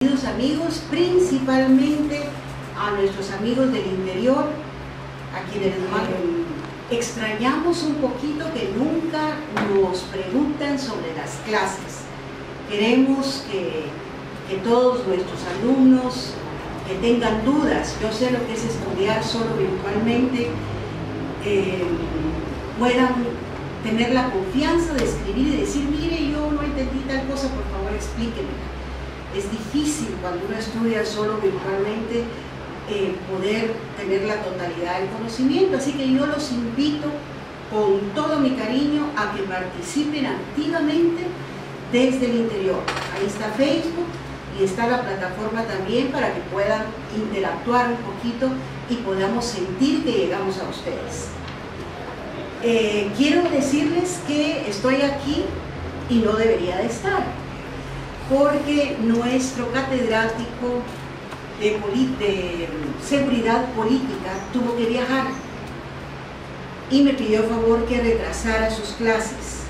queridos amigos, principalmente a nuestros amigos del interior, a quienes extrañamos un poquito que nunca nos preguntan sobre las clases. Queremos que todos nuestros alumnos que tengan dudas, yo sé lo que es estudiar solo virtualmente, puedan tener la confianza de escribir y decir, mire, yo no entendí tal cosa, por favor explíquenme. Es difícil cuando uno estudia solo virtualmente poder tener la totalidad del conocimiento, así que yo los invito con todo mi cariño a que participen activamente desde el interior. Ahí está Facebook y está la plataforma también para que puedan interactuar un poquito y podamos sentir que llegamos a ustedes. Quiero decirles que estoy aquí y no debería de estar, porque nuestro catedrático de seguridad política tuvo que viajar y me pidió favor que retrasara sus clases.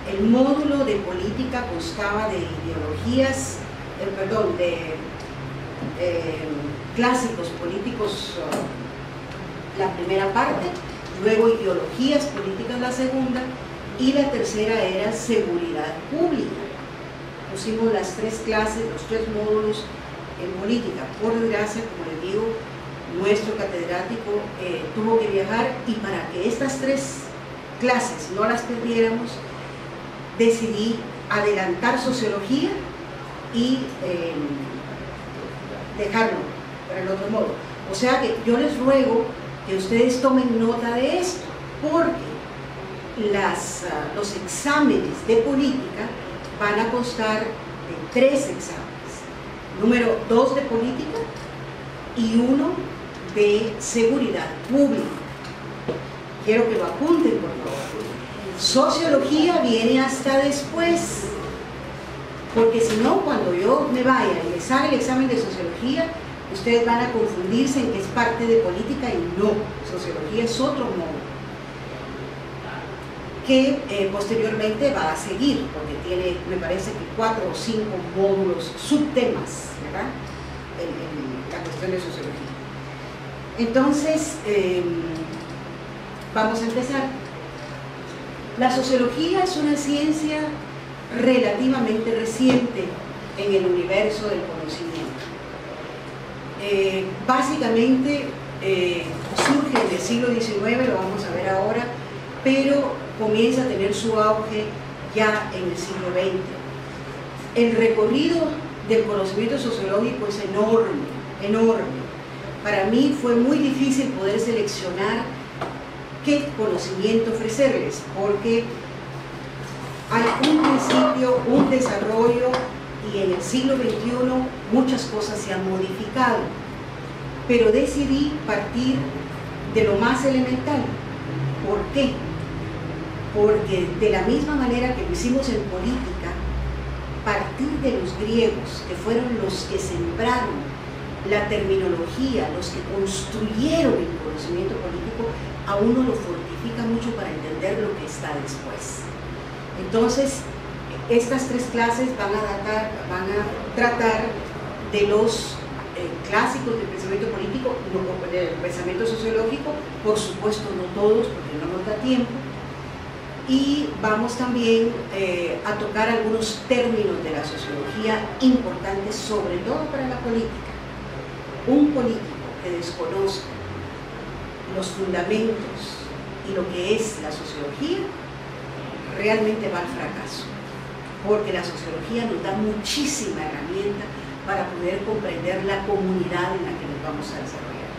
El módulo de política constaba de ideologías, clásicos políticos, la primera parte, luego ideologías políticas la segunda, y la tercera era seguridad pública. Pusimos las tres clases, los tres módulos en política. Por desgracia, como les digo, nuestro catedrático tuvo que viajar, y para que estas tres clases no las perdiéramos, decidí adelantar sociología y dejarlo para el otro modo. O sea que yo les ruego que ustedes tomen nota de esto, porque los exámenes de política van a constar de 3 exámenes. Número 2 de política y 1 de seguridad pública. Quiero que lo apunten, por favor. Sociología viene hasta después, porque si no, cuando yo me vaya y les haga el examen de sociología, ustedes van a confundirse en que es parte de política, y no, sociología es otro módulo que posteriormente va a seguir, porque tiene, me parece que 4 o 5 módulos, subtemas, ¿verdad?, en la cuestión de sociología. Entonces, vamos a empezar. La sociología es una ciencia relativamente reciente en el universo del conocimiento. Básicamente surge en el siglo XIX, lo vamos a ver ahora, pero comienza a tener su auge ya en el siglo XX. El recorrido del conocimiento sociológico es enorme, enorme. Para mí fue muy difícil poder seleccionar qué conocimiento ofrecerles, porque hay un principio, un desarrollo, y en el siglo XXI muchas cosas se han modificado, pero decidí partir de lo más elemental. ¿Por qué? Porque de la misma manera que lo hicimos en política, partir de los griegos, que fueron los que sembraron la terminología, los que construyeron el conocimiento político, a uno lo fortifica mucho para entender lo que está después. Entonces, estas 3 clases van a tratar de los clásicos del pensamiento político, del pensamiento sociológico, por supuesto no todos, porque no nos da tiempo, y vamos también a tocar algunos términos de la sociología importantes, sobre todo para la política. Un político que desconozca los fundamentos y lo que es la sociología realmente va al fracaso, porque la sociología nos da muchísima herramienta para poder comprender la comunidad en la que nos vamos a desarrollar.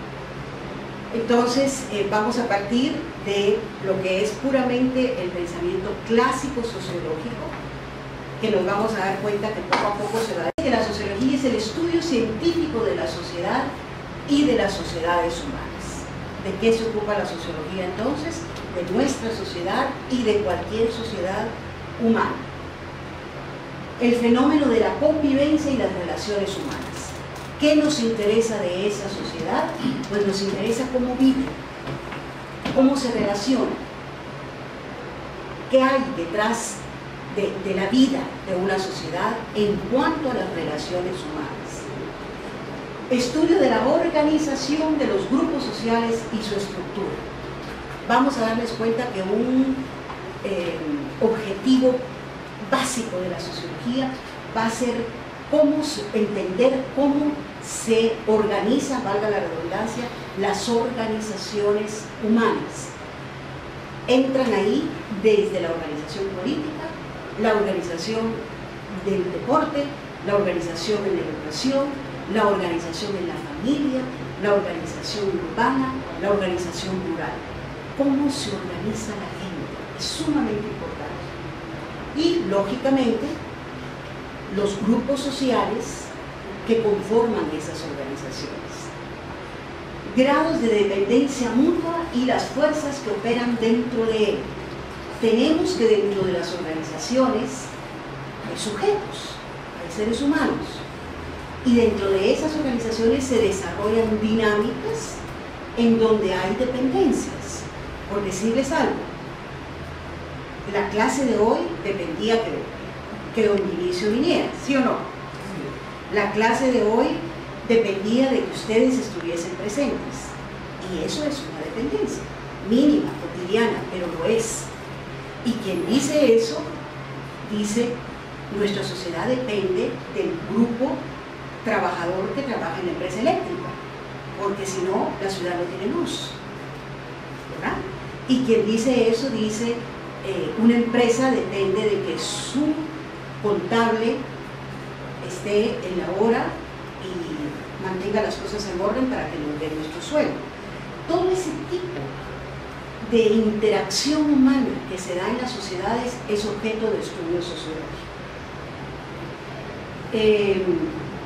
Entonces, vamos a partir de lo que es puramente el pensamiento clásico sociológico, que nos vamos a dar cuenta que poco a poco se va a decir que la sociología es el estudio científico de la sociedad y de las sociedades humanas. ¿De qué se ocupa la sociología entonces? De nuestra sociedad y de cualquier sociedad humana. El fenómeno de la convivencia y las relaciones humanas. ¿Qué nos interesa de esa sociedad? Pues nos interesa cómo vive, cómo se relaciona, qué hay detrás de la vida de una sociedad en cuanto a las relaciones humanas. Estudio de la organización de los grupos sociales y su estructura. Vamos a darles cuenta que un objetivo básico de la sociología va a ser entender cómo se organizan, valga la redundancia, las organizaciones humanas. Entran ahí desde la organización política, la organización del deporte, la organización en la educación, la organización en la familia, la organización urbana, la organización rural. ¿Cómo se organiza la gente? Es sumamente importante. Y, lógicamente, los grupos sociales que conforman esas organizaciones. Grados de dependencia mutua y las fuerzas que operan dentro de él. Tenemos que dentro de las organizaciones hay sujetos, hay seres humanos, y dentro de esas organizaciones se desarrollan dinámicas en donde hay dependencias. Por decirles algo, la clase de hoy dependía que don Dionisio viniera, ¿sí o no? La clase de hoy dependía de que ustedes estuviesen presentes, y eso es una dependencia mínima, cotidiana, pero lo es. Y quien dice eso, dice: nuestra sociedad depende del grupo trabajador que trabaja en la empresa eléctrica, porque si no, la ciudad no tiene luz, ¿verdad? Y quien dice eso dice: una empresa depende de que su contable esté en la hora y mantenga las cosas en orden para que nos dé nuestro sueldo. Todo ese tipo de interacción humana que se da en las sociedades es objeto de estudio sociológico.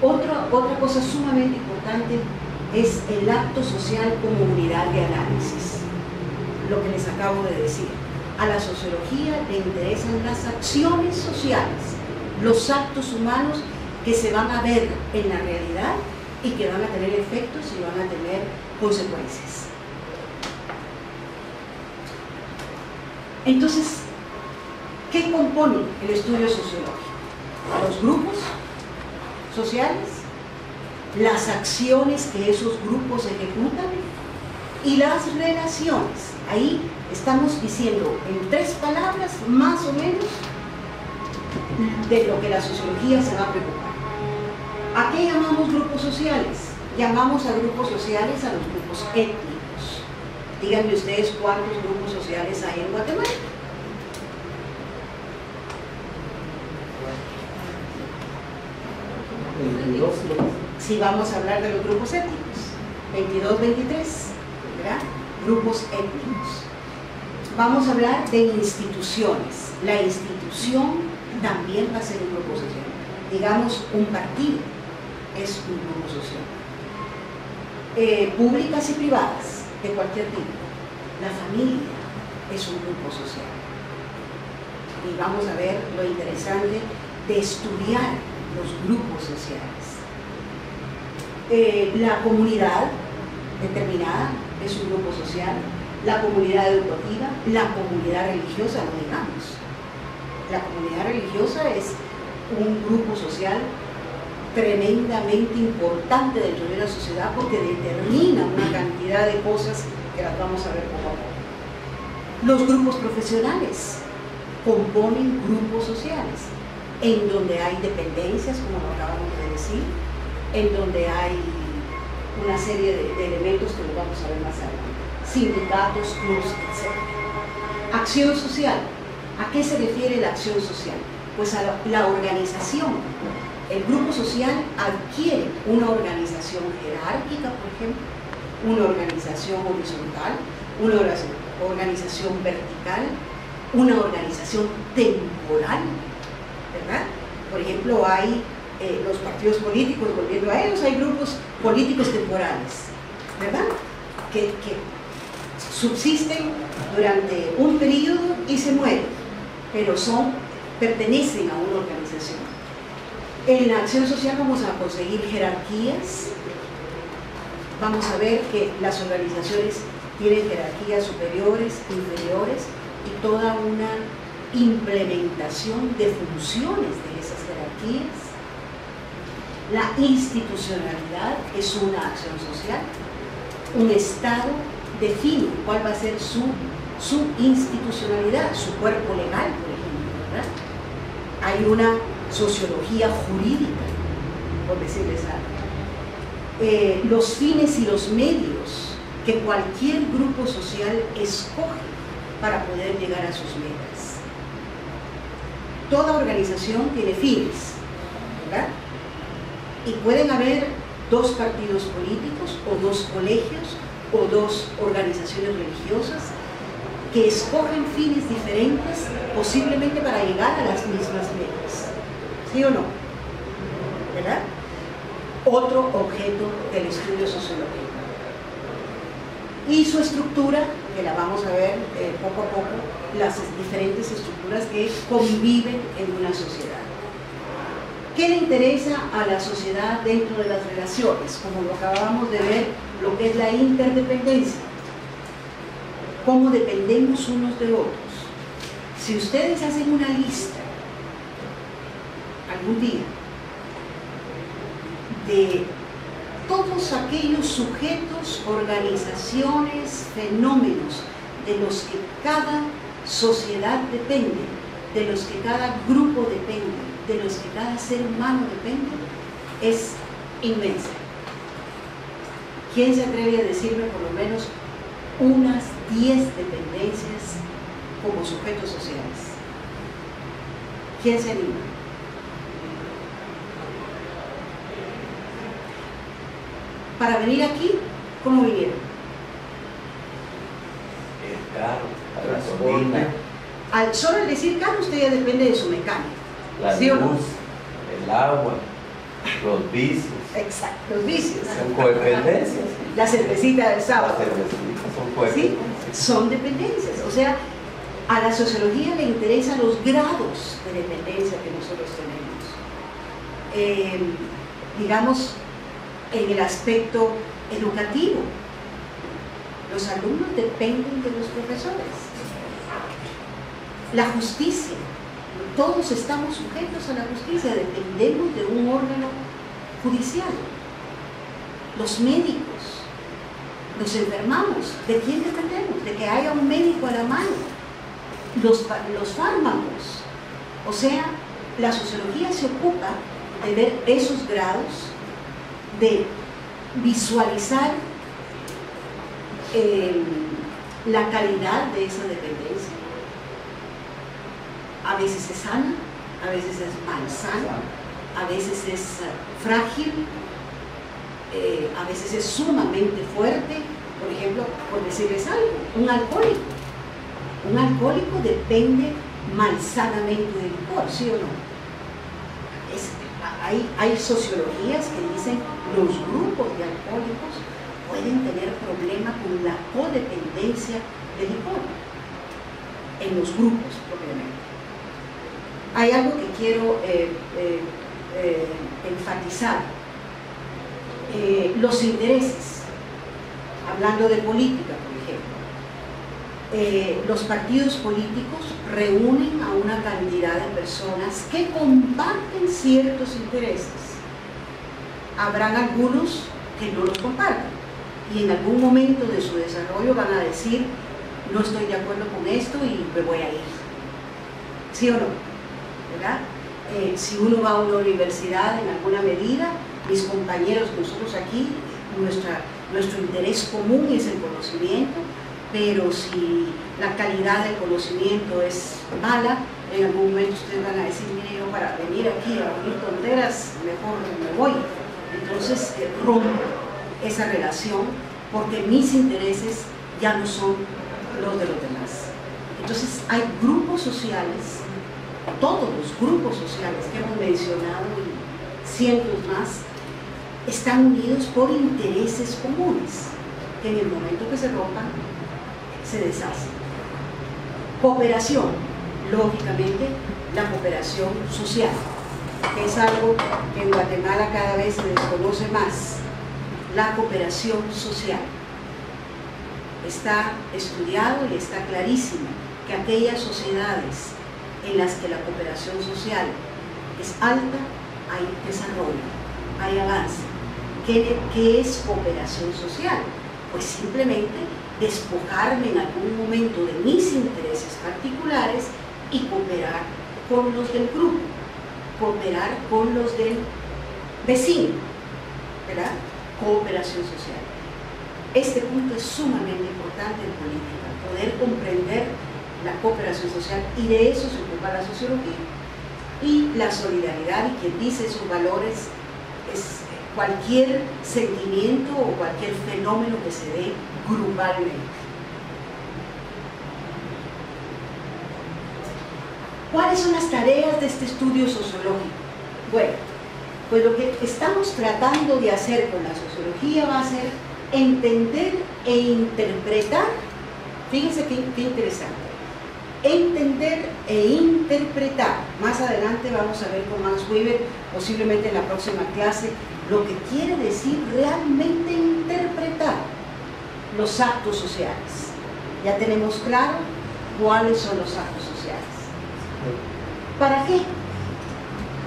Otra cosa sumamente importante es el acto social como unidad de análisis, lo que les acabo de decir. A la sociología le interesan las acciones sociales, los actos humanos que se van a ver en la realidad y que van a tener efectos y van a tener consecuencias. Entonces, ¿qué compone el estudio sociológico? Los grupos sociales, las acciones que esos grupos ejecutan y las relaciones. Ahí estamos diciendo en 3 palabras más o menos de lo que la sociología se va a preocupar. ¿A qué llamamos grupos sociales? Llamamos a grupos sociales a los grupos étnicos. Díganme ustedes cuántos grupos sociales hay en Guatemala. Si vamos a hablar de los grupos étnicos, 22, 23, ¿verdad? Grupos étnicos. Vamos a hablar de instituciones. La institución también va a ser un grupo social. Digamos, un partido es un grupo social. Públicas y privadas, de cualquier tipo. La familia es un grupo social. Y vamos a ver lo interesante de estudiar los grupos sociales. La comunidad determinada es un grupo social, la comunidad educativa, la comunidad religiosa, no digamos. La comunidad religiosa es un grupo social tremendamente importante dentro de la sociedad porque determina una cantidad de cosas que las vamos a ver poco a poco. Los grupos profesionales componen grupos sociales en donde hay dependencias, como lo acabamos de decir, en donde hay una serie de elementos que los vamos a ver más adelante. Sindicatos, clubs, etc. Acción social. ¿A qué se refiere la acción social? Pues a la organización. El grupo social adquiere una organización jerárquica, por ejemplo, una organización horizontal, una organización vertical, una organización temporal, ¿verdad? Por ejemplo, hay los partidos políticos, volviendo a ellos, hay grupos políticos temporales, ¿verdad? Que subsisten durante un periodo y se mueren, pero pertenecen a una organización. En la acción social vamos a conseguir jerarquías, vamos a ver que las organizaciones tienen jerarquías superiores, inferiores y toda una implementación de funciones de esas jerarquías. La institucionalidad es una acción social. Un Estado define cuál va a ser su institucionalidad, su cuerpo legal, por ejemplo, ¿verdad? Hay una sociología jurídica, por decirles algo. Los fines y los medios que cualquier grupo social escoge para poder llegar a sus metas. Toda organización tiene fines, ¿verdad? Y pueden haber dos partidos políticos, o dos colegios, o dos organizaciones religiosas que escogen fines diferentes posiblemente para llegar a las mismas metas. ¿Sí o no? ¿Verdad? Otro objeto del estudio sociológico. Y su estructura, que la vamos a ver poco a poco, las diferentes estructuras que conviven en una sociedad. ¿Qué le interesa a la sociedad dentro de las relaciones? Como lo acabamos de ver, lo que es la interdependencia. Cómo dependemos unos de otros. Si ustedes hacen una lista algún día de todos aquellos sujetos, organizaciones, fenómenos de los que cada sociedad depende, de los que cada grupo depende, de los que cada ser humano depende, es inmensa. ¿Quién se atreve a decirme por lo menos unas 10 dependencias como sujetos sociales? ¿Quién se anima? Para venir aquí, ¿cómo vinieron? El carro, la gasolina. Solo al decir carro, usted ya depende de su mecánica. La ¿Sí luz, o no? el agua, los vicios. Exacto, los vicios. Son codependencias. La cervecita del Las sábado. cervecitas son ¿Sí? codependencias. Son dependencias. O sea, a la sociología le interesan los grados de dependencia que nosotros tenemos. Digamos, en el aspecto educativo, los alumnos dependen de los profesores. La justicia, todos estamos sujetos a la justicia, dependemos de un órgano judicial. Los médicos, nos enfermamos, ¿de quién dependemos? De que haya un médico a la mano. Los fármacos, o sea, la sociología se ocupa de ver esos grados, de visualizar la calidad de esa dependencia. A veces es sana, a veces es malsana, a veces es frágil, a veces es sumamente fuerte. Por ejemplo, por decirles algo, un alcohólico depende malsanamente del licor, ¿sí o no? Hay sociologías que dicen que los grupos de alcohólicos pueden tener problemas con la codependencia del licor en los grupos propiamente. Hay algo que quiero enfatizar. Los intereses, hablando de política, por ejemplo, los partidos políticos reúnen a una cantidad de personas que comparten ciertos intereses. Habrán algunos que no los comparten y en algún momento de su desarrollo van a decir: no estoy de acuerdo con esto y me voy a ir. ¿Sí o no? ¿Verdad? Si uno va a una universidad en alguna medida, mis compañeros, nosotros aquí, nuestro interés común es el conocimiento, pero si la calidad del conocimiento es mala, en algún momento ustedes van a decir: mire, yo para venir aquí a oír tonteras, mejor me voy. Entonces rompo esa relación porque mis intereses ya no son los de los demás. Entonces hay grupos sociales, todos los grupos sociales que hemos mencionado y cientos más, están unidos por intereses comunes que en el momento que se rompan se deshacen. Cooperación, lógicamente la cooperación social, que es algo que en Guatemala cada vez se desconoce más. La cooperación social está estudiado y está clarísimo que aquellas sociedades en las que la cooperación social es alta, hay desarrollo. hay avance. ¿Qué es cooperación social? Pues simplemente despojarme en algún momento de mis intereses particulares y cooperar con los del grupo, cooperar con los del vecino, ¿verdad? Cooperación social. Este punto es sumamente importante en política, poder comprender la cooperación social, y de eso se ocupa la sociología. Y la solidaridad, y quien dice sus valores, es cualquier sentimiento o cualquier fenómeno que se dé grupalmente. ¿Cuáles son las tareas de este estudio sociológico? Bueno, pues lo que estamos tratando de hacer con la sociología va a ser entender e interpretar, fíjense qué interesante, entender e interpretar. Más adelante vamos a ver con Max Weber, posiblemente en la próxima clase, lo que quiere decir realmente interpretar los actos sociales. Ya tenemos claro cuáles son los actos sociales. ¿Para qué?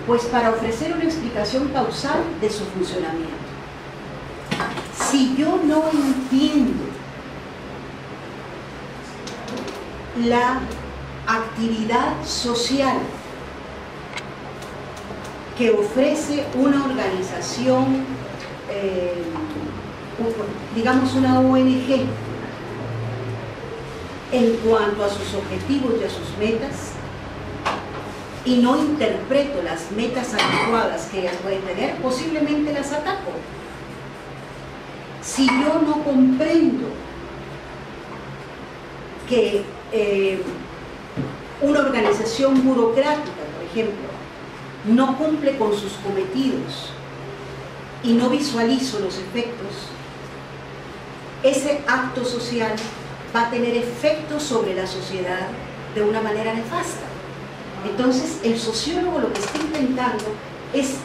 Pues para ofrecer una explicación causal de su funcionamiento. Si yo no entiendo la actividad social que ofrece una organización, digamos una ONG, en cuanto a sus objetivos y a sus metas, y no interpreto las metas adecuadas que ellas pueden tener, posiblemente las ataco. Si yo no comprendo que una organización burocrática, por ejemplo, no cumple con sus cometidos y no visualizo los efectos, ese acto social va a tener efectos sobre la sociedad de una manera nefasta. Entonces, el sociólogo lo que está intentando es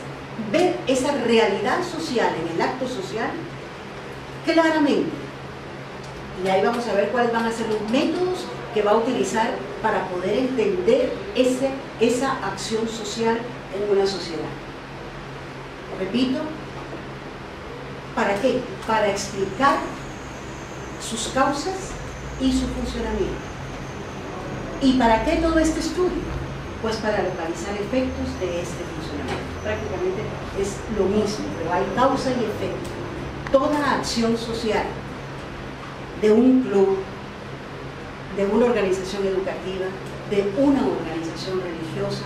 ver esa realidad social en el acto social claramente. Y ahí vamos a ver cuáles van a ser los métodos que va a utilizar para poder entender esa acción social en una sociedad. Repito, ¿para qué? Para explicar sus causas y su funcionamiento. ¿Y para qué todo este estudio? Pues para localizar efectos de este funcionamiento. Prácticamente es lo mismo, pero hay causa y efecto. Toda acción social de un club, de una organización educativa, de una organización religiosa,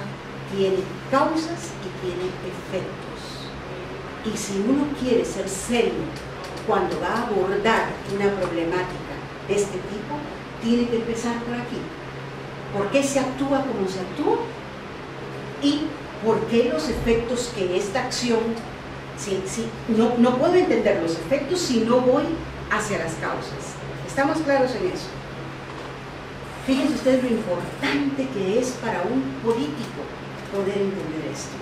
tiene causas y tiene efectos. Y si uno quiere ser serio cuando va a abordar una problemática de este tipo, tiene que empezar por aquí. ¿Por qué se actúa como se actúa? ¿Y por qué los efectos que esta acción, no puedo entender los efectos si no voy hacia las causas? ¿Estamos claros en eso? Fíjense ustedes lo importante que es para un político poder entender esto.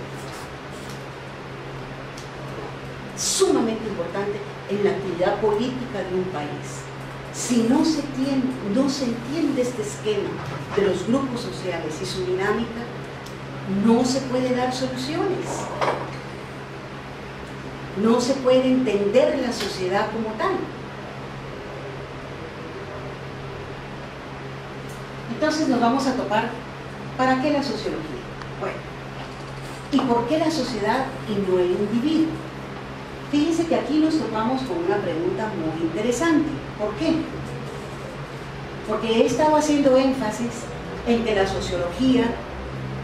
Sumamente importante en la actividad política de un país. Si no se entiende este esquema de los grupos sociales y su dinámica, no se puede dar soluciones. No se puede entender la sociedad como tal. Entonces nos vamos a topar, ¿para qué la sociología? Bueno, ¿y por qué la sociedad y no el individuo? Fíjense que aquí nos topamos con una pregunta muy interesante. ¿Por qué? Porque he estado haciendo énfasis en que la sociología,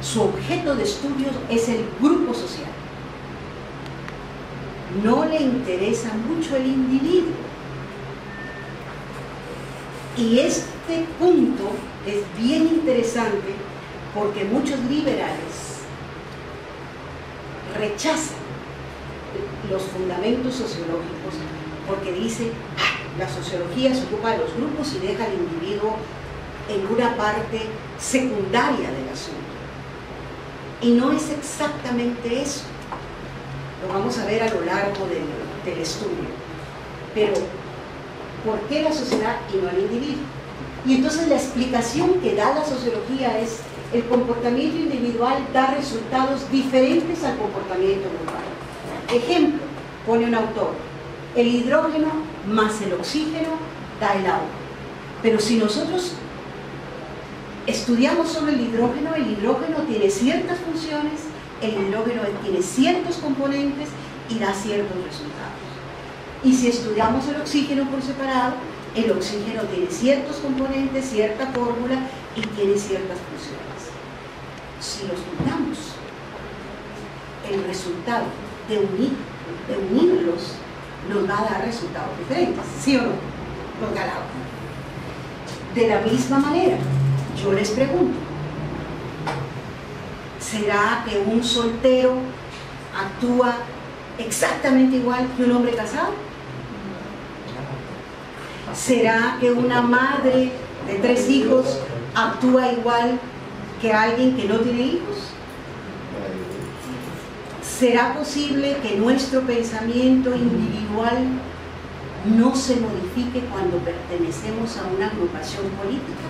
su objeto de estudio es el grupo social. No le interesa mucho el individuo. Y este punto es bien interesante porque muchos liberales rechazan los fundamentos sociológicos porque dicen, la sociología se ocupa de los grupos y deja al individuo en una parte secundaria del asunto. Y no es exactamente eso. Lo vamos a ver a lo largo del estudio. Pero, ¿por qué la sociedad y no el individuo? Y entonces la explicación que da la sociología es el comportamiento individual da resultados diferentes al comportamiento grupal. Ejemplo, pone un autor, el hidrógeno más el oxígeno da el agua. Pero si nosotros estudiamos sobre el hidrógeno tiene ciertas funciones, el hidrógeno tiene ciertos componentes y da ciertos resultados. Y si estudiamos el oxígeno por separado, el oxígeno tiene ciertos componentes, cierta fórmula y tiene ciertas funciones. Si los juntamos, el resultado de unirlos nos va a dar resultados diferentes, ¿sí o no? Los ganados. De la misma manera, yo les pregunto, ¿será que un soltero actúa exactamente igual que un hombre casado? ¿Será que una madre de 3 hijos actúa igual que alguien que no tiene hijos? ¿Será posible que nuestro pensamiento individual no se modifique cuando pertenecemos a una agrupación política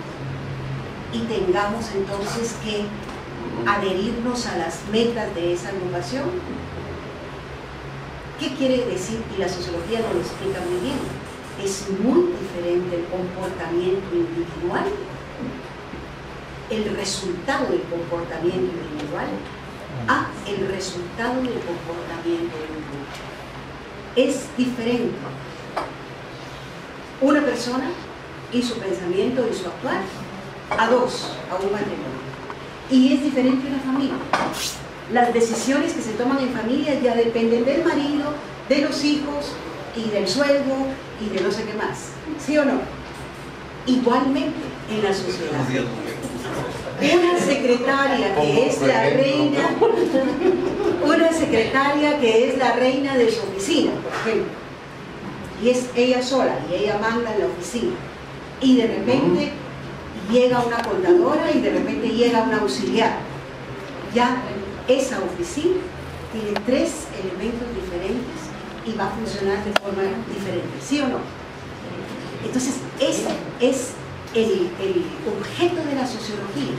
y tengamos entonces que adherirnos a las metas de esa agrupación? ¿Qué quiere decir? Y la sociología nos lo explica muy bien. Es muy diferente el comportamiento individual, el resultado del comportamiento individual, a el resultado del comportamiento del grupo. Es diferente una persona y su pensamiento y su actuar a 2, a un matrimonio. Y es diferente una familia. Las decisiones que se toman en familia ya dependen del marido, de los hijos y del sueldo y de no sé qué más. ¿Sí o no? Igualmente en la sociedad. Una secretaria que es la reina, de su oficina, por ejemplo, y es ella sola y ella manda en la oficina, y de repente llega una contadora y de repente llega una auxiliar. Ya esa oficina tiene 3 elementos diferentes y va a funcionar de forma diferente, ¿sí o no? Entonces, ese es el objeto de la sociología,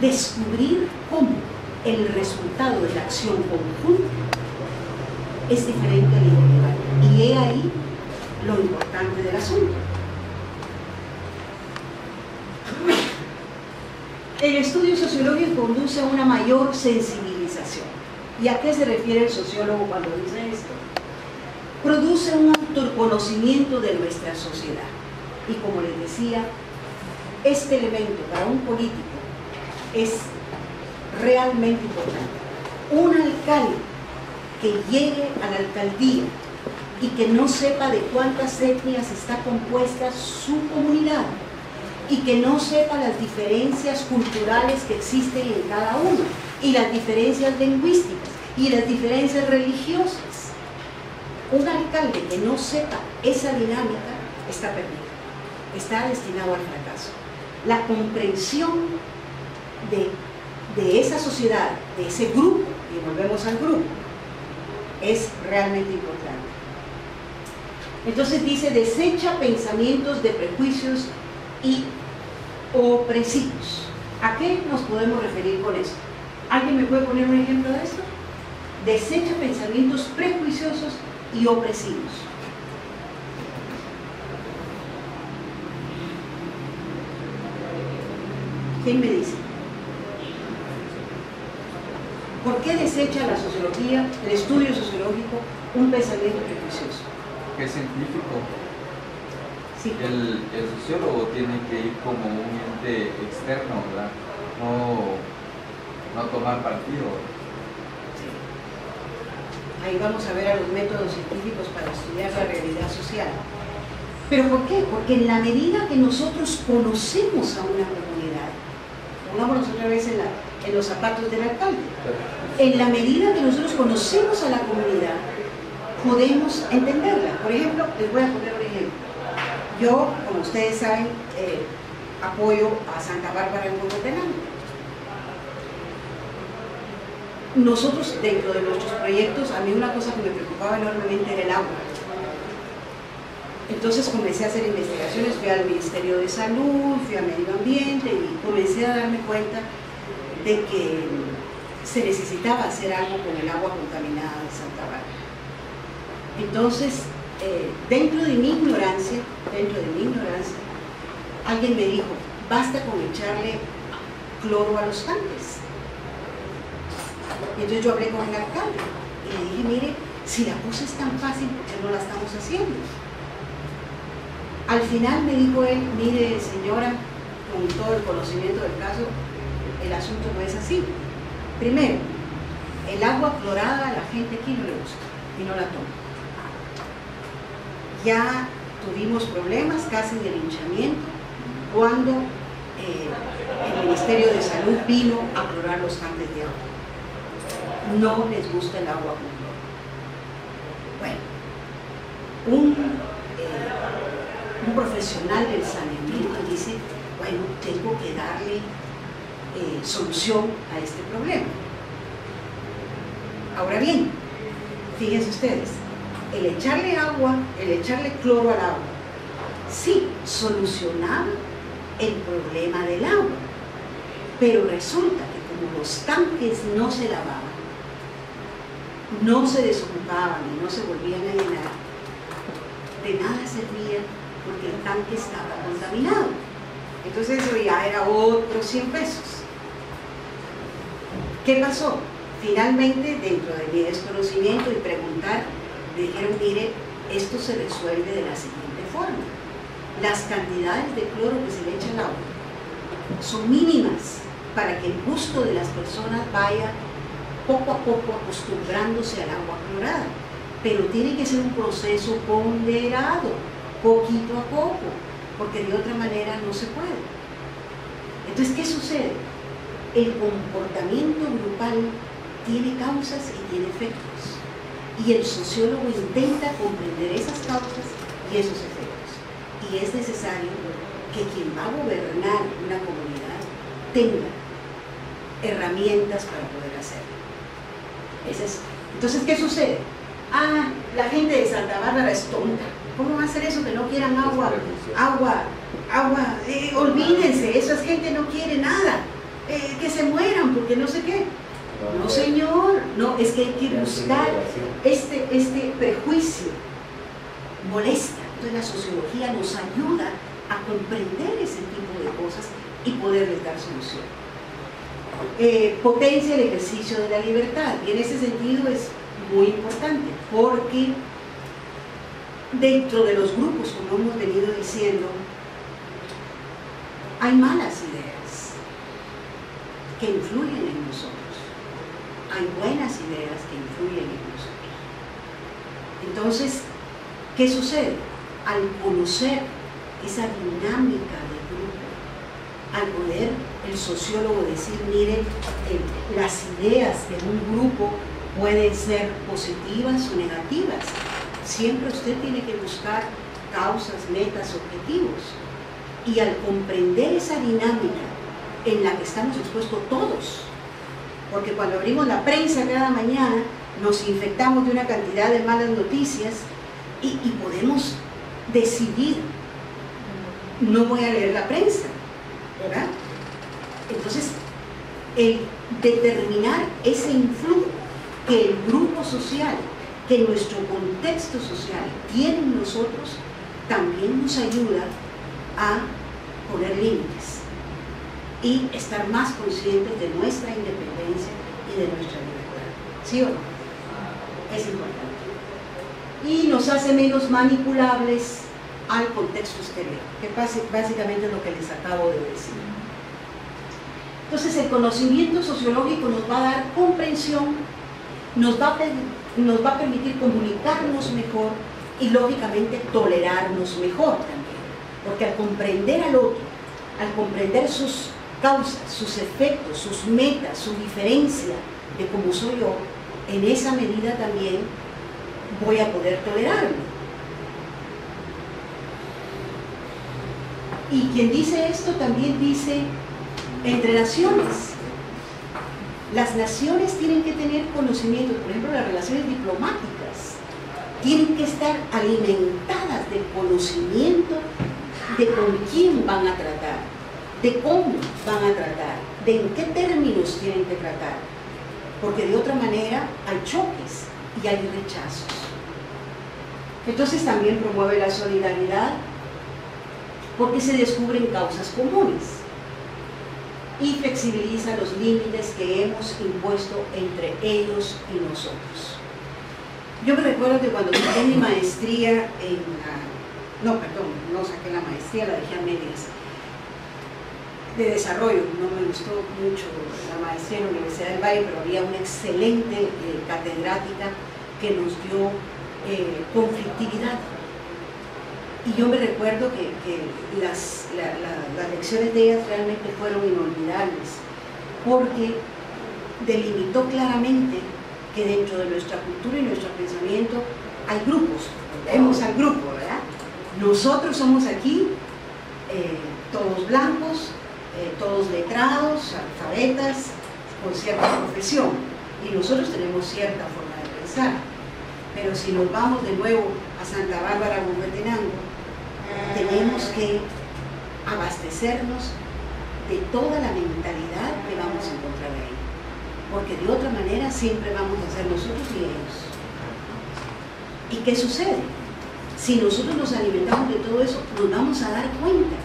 descubrir cómo el resultado de la acción conjunta es diferente al individual. Y he ahí lo importante del asunto. El estudio sociológico conduce a una mayor sensibilización. ¿Y a qué se refiere el sociólogo cuando dice esto? Produce un autoconocimiento de nuestra sociedad. Y como les decía, este elemento para un político es realmente importante. Un alcalde que llegue a la alcaldía y que no sepa de cuántas etnias está compuesta su comunidad y que no sepa las diferencias culturales que existen en cada uno y las diferencias lingüísticas y las diferencias religiosas. Un alcalde que no sepa esa dinámica está perdido, está destinado al fracaso. La comprensión de esa sociedad, de ese grupo, y volvemos al grupo, es realmente importante. Entonces dice, desecha pensamientos de prejuicios y opresivos. ¿A qué nos podemos referir con esto? ¿Alguien me puede poner un ejemplo de esto? Desecha pensamientos prejuiciosos y opresivos. ¿Quién me dice? ¿Por qué desecha la sociología, el estudio sociológico, un pensamiento prejuicioso? ¿Qué científico? Sí. El sociólogo tiene que ir como un ente externo, ¿verdad? No tomar partido. Sí. Ahí vamos a ver a los métodos científicos para estudiar la realidad social. ¿Pero por qué? Porque en la medida que nosotros conocemos a una comunidad, pongámonos otra vez en los zapatos del alcalde, en la medida que nosotros conocemos a la comunidad, podemos entenderla. Por ejemplo, les voy a poner un ejemplo. Yo, como ustedes saben, apoyo a Santa Bárbara en Huehuetenango. Nosotros, dentro de nuestros proyectos, a mí una cosa que me preocupaba enormemente era el agua. Entonces comencé a hacer investigaciones, fui al Ministerio de Salud, fui a Medio Ambiente y comencé a darme cuenta de que se necesitaba hacer algo con el agua contaminada de Santa Bárbara. Entonces, dentro de mi ignorancia, alguien me dijo, basta con echarle cloro a los tanques. Y entonces yo hablé con el alcalde y le dije, mire, si la cosa es tan fácil, ¿por qué no la estamos haciendo? Al final me dijo él, mire señora, con todo el conocimiento del caso, el asunto no es así. Primero, el agua clorada a la gente aquí no le gusta y no la toma. Ya tuvimos problemas casi de linchamiento cuando el Ministerio de Salud vino a clorar los tanques de agua. No les gusta el agua con cloro. Bueno, un profesional del saneamiento dice, bueno, tengo que darle solución a este problema. Ahora bien, fíjense ustedes, el echarle cloro al agua, sí, solucionaba el problema del agua, pero resulta que como los tanques no se lavaban, no se desocupaban y no se volvían a llenar, de nada servía porque el tanque estaba contaminado. Entonces eso ya era otros 100 pesos. ¿Qué pasó? Finalmente, dentro de mi desconocimiento y preguntar, me dijeron, mire, esto se resuelve de la siguiente forma. Las cantidades de cloro que se le echa al agua son mínimas para que el gusto de las personas vaya poco a poco acostumbrándose al agua clorada, pero tiene que ser un proceso ponderado, poquito a poco, porque de otra manera no se puede. Entonces, ¿qué sucede? El comportamiento grupal tiene causas y tiene efectos, y el sociólogo intenta comprender esas causas y esos efectos, y es necesario que quien va a gobernar una comunidad tenga herramientas para poder hacerlo. Entonces, ¿qué sucede? Ah, la gente de Santa Bárbara es tonta. ¿Cómo va a ser eso que no quieran agua? Olvídense, esa gente no quiere nada. Que se mueran porque no sé qué. No, señor, no, es que hay que buscar este prejuicio. Molesta. Entonces la sociología nos ayuda a comprender ese tipo de cosas y poderles dar solución. Potencia el ejercicio de la libertad, y en ese sentido es muy importante, porque dentro de los grupos, como hemos venido diciendo, hay malas ideas que influyen en nosotros, hay buenas ideas que influyen en nosotros. Entonces, ¿qué sucede? Al conocer esa dinámica del grupo, al poder el sociólogo decir, miren, las ideas de un grupo pueden ser positivas o negativas. Siempre usted tiene que buscar causas, metas, objetivos. Y al comprender esa dinámica en la que estamos expuestos todos, porque cuando abrimos la prensa cada mañana nos infectamos de una cantidad de malas noticias y podemos decidir, no voy a leer la prensa, ¿verdad? Entonces, el determinar ese influjo que el grupo social, que nuestro contexto social tiene en nosotros, también nos ayuda a poner límites y estar más conscientes de nuestra independencia y de nuestra libertad. ¿Sí o no? Es importante. Y nos hace menos manipulables al contexto exterior, que básicamente es lo que les acabo de decir. Entonces el conocimiento sociológico nos va a dar comprensión, nos va a permitir comunicarnos mejor y lógicamente tolerarnos mejor también, porque al comprender al otro, al comprender sus causas, sus efectos, sus metas, su diferencia de cómo soy yo, en esa medida también voy a poder tolerarme. Y quien dice esto también dice, entre naciones, las naciones tienen que tener conocimiento, por ejemplo, las relaciones diplomáticas tienen que estar alimentadas de conocimiento de con quién van a tratar, de cómo van a tratar, de en qué términos tienen que tratar. porque de otra manera hay choques y hay rechazos. Entonces también promueve la solidaridad porque se descubren causas comunes y flexibiliza los límites que hemos impuesto entre ellos y nosotros. Yo me recuerdo que cuando saqué mi maestría no saqué la maestría, la dejé a medias, de desarrollo. No me gustó mucho la maestría en la Universidad del Valle, pero había una excelente catedrática que nos dio conflictividad. Y yo me recuerdo que las lecciones de ellas realmente fueron inolvidables, porque delimitó claramente que dentro de nuestra cultura y nuestro pensamiento hay grupos, volvemos al grupo, ¿verdad? Nosotros somos aquí todos blancos, todos letrados, alfabetas, con cierta profesión, y nosotros tenemos cierta forma de pensar. Pero si nos vamos de nuevo a Santa Bárbara, Huehuetenango, tenemos que abastecernos de toda la mentalidad que vamos a encontrar ahí, porque de otra manera siempre vamos a ser nosotros y ellos. ¿Y qué sucede? Si nosotros nos alimentamos de todo eso, nos vamos a dar cuenta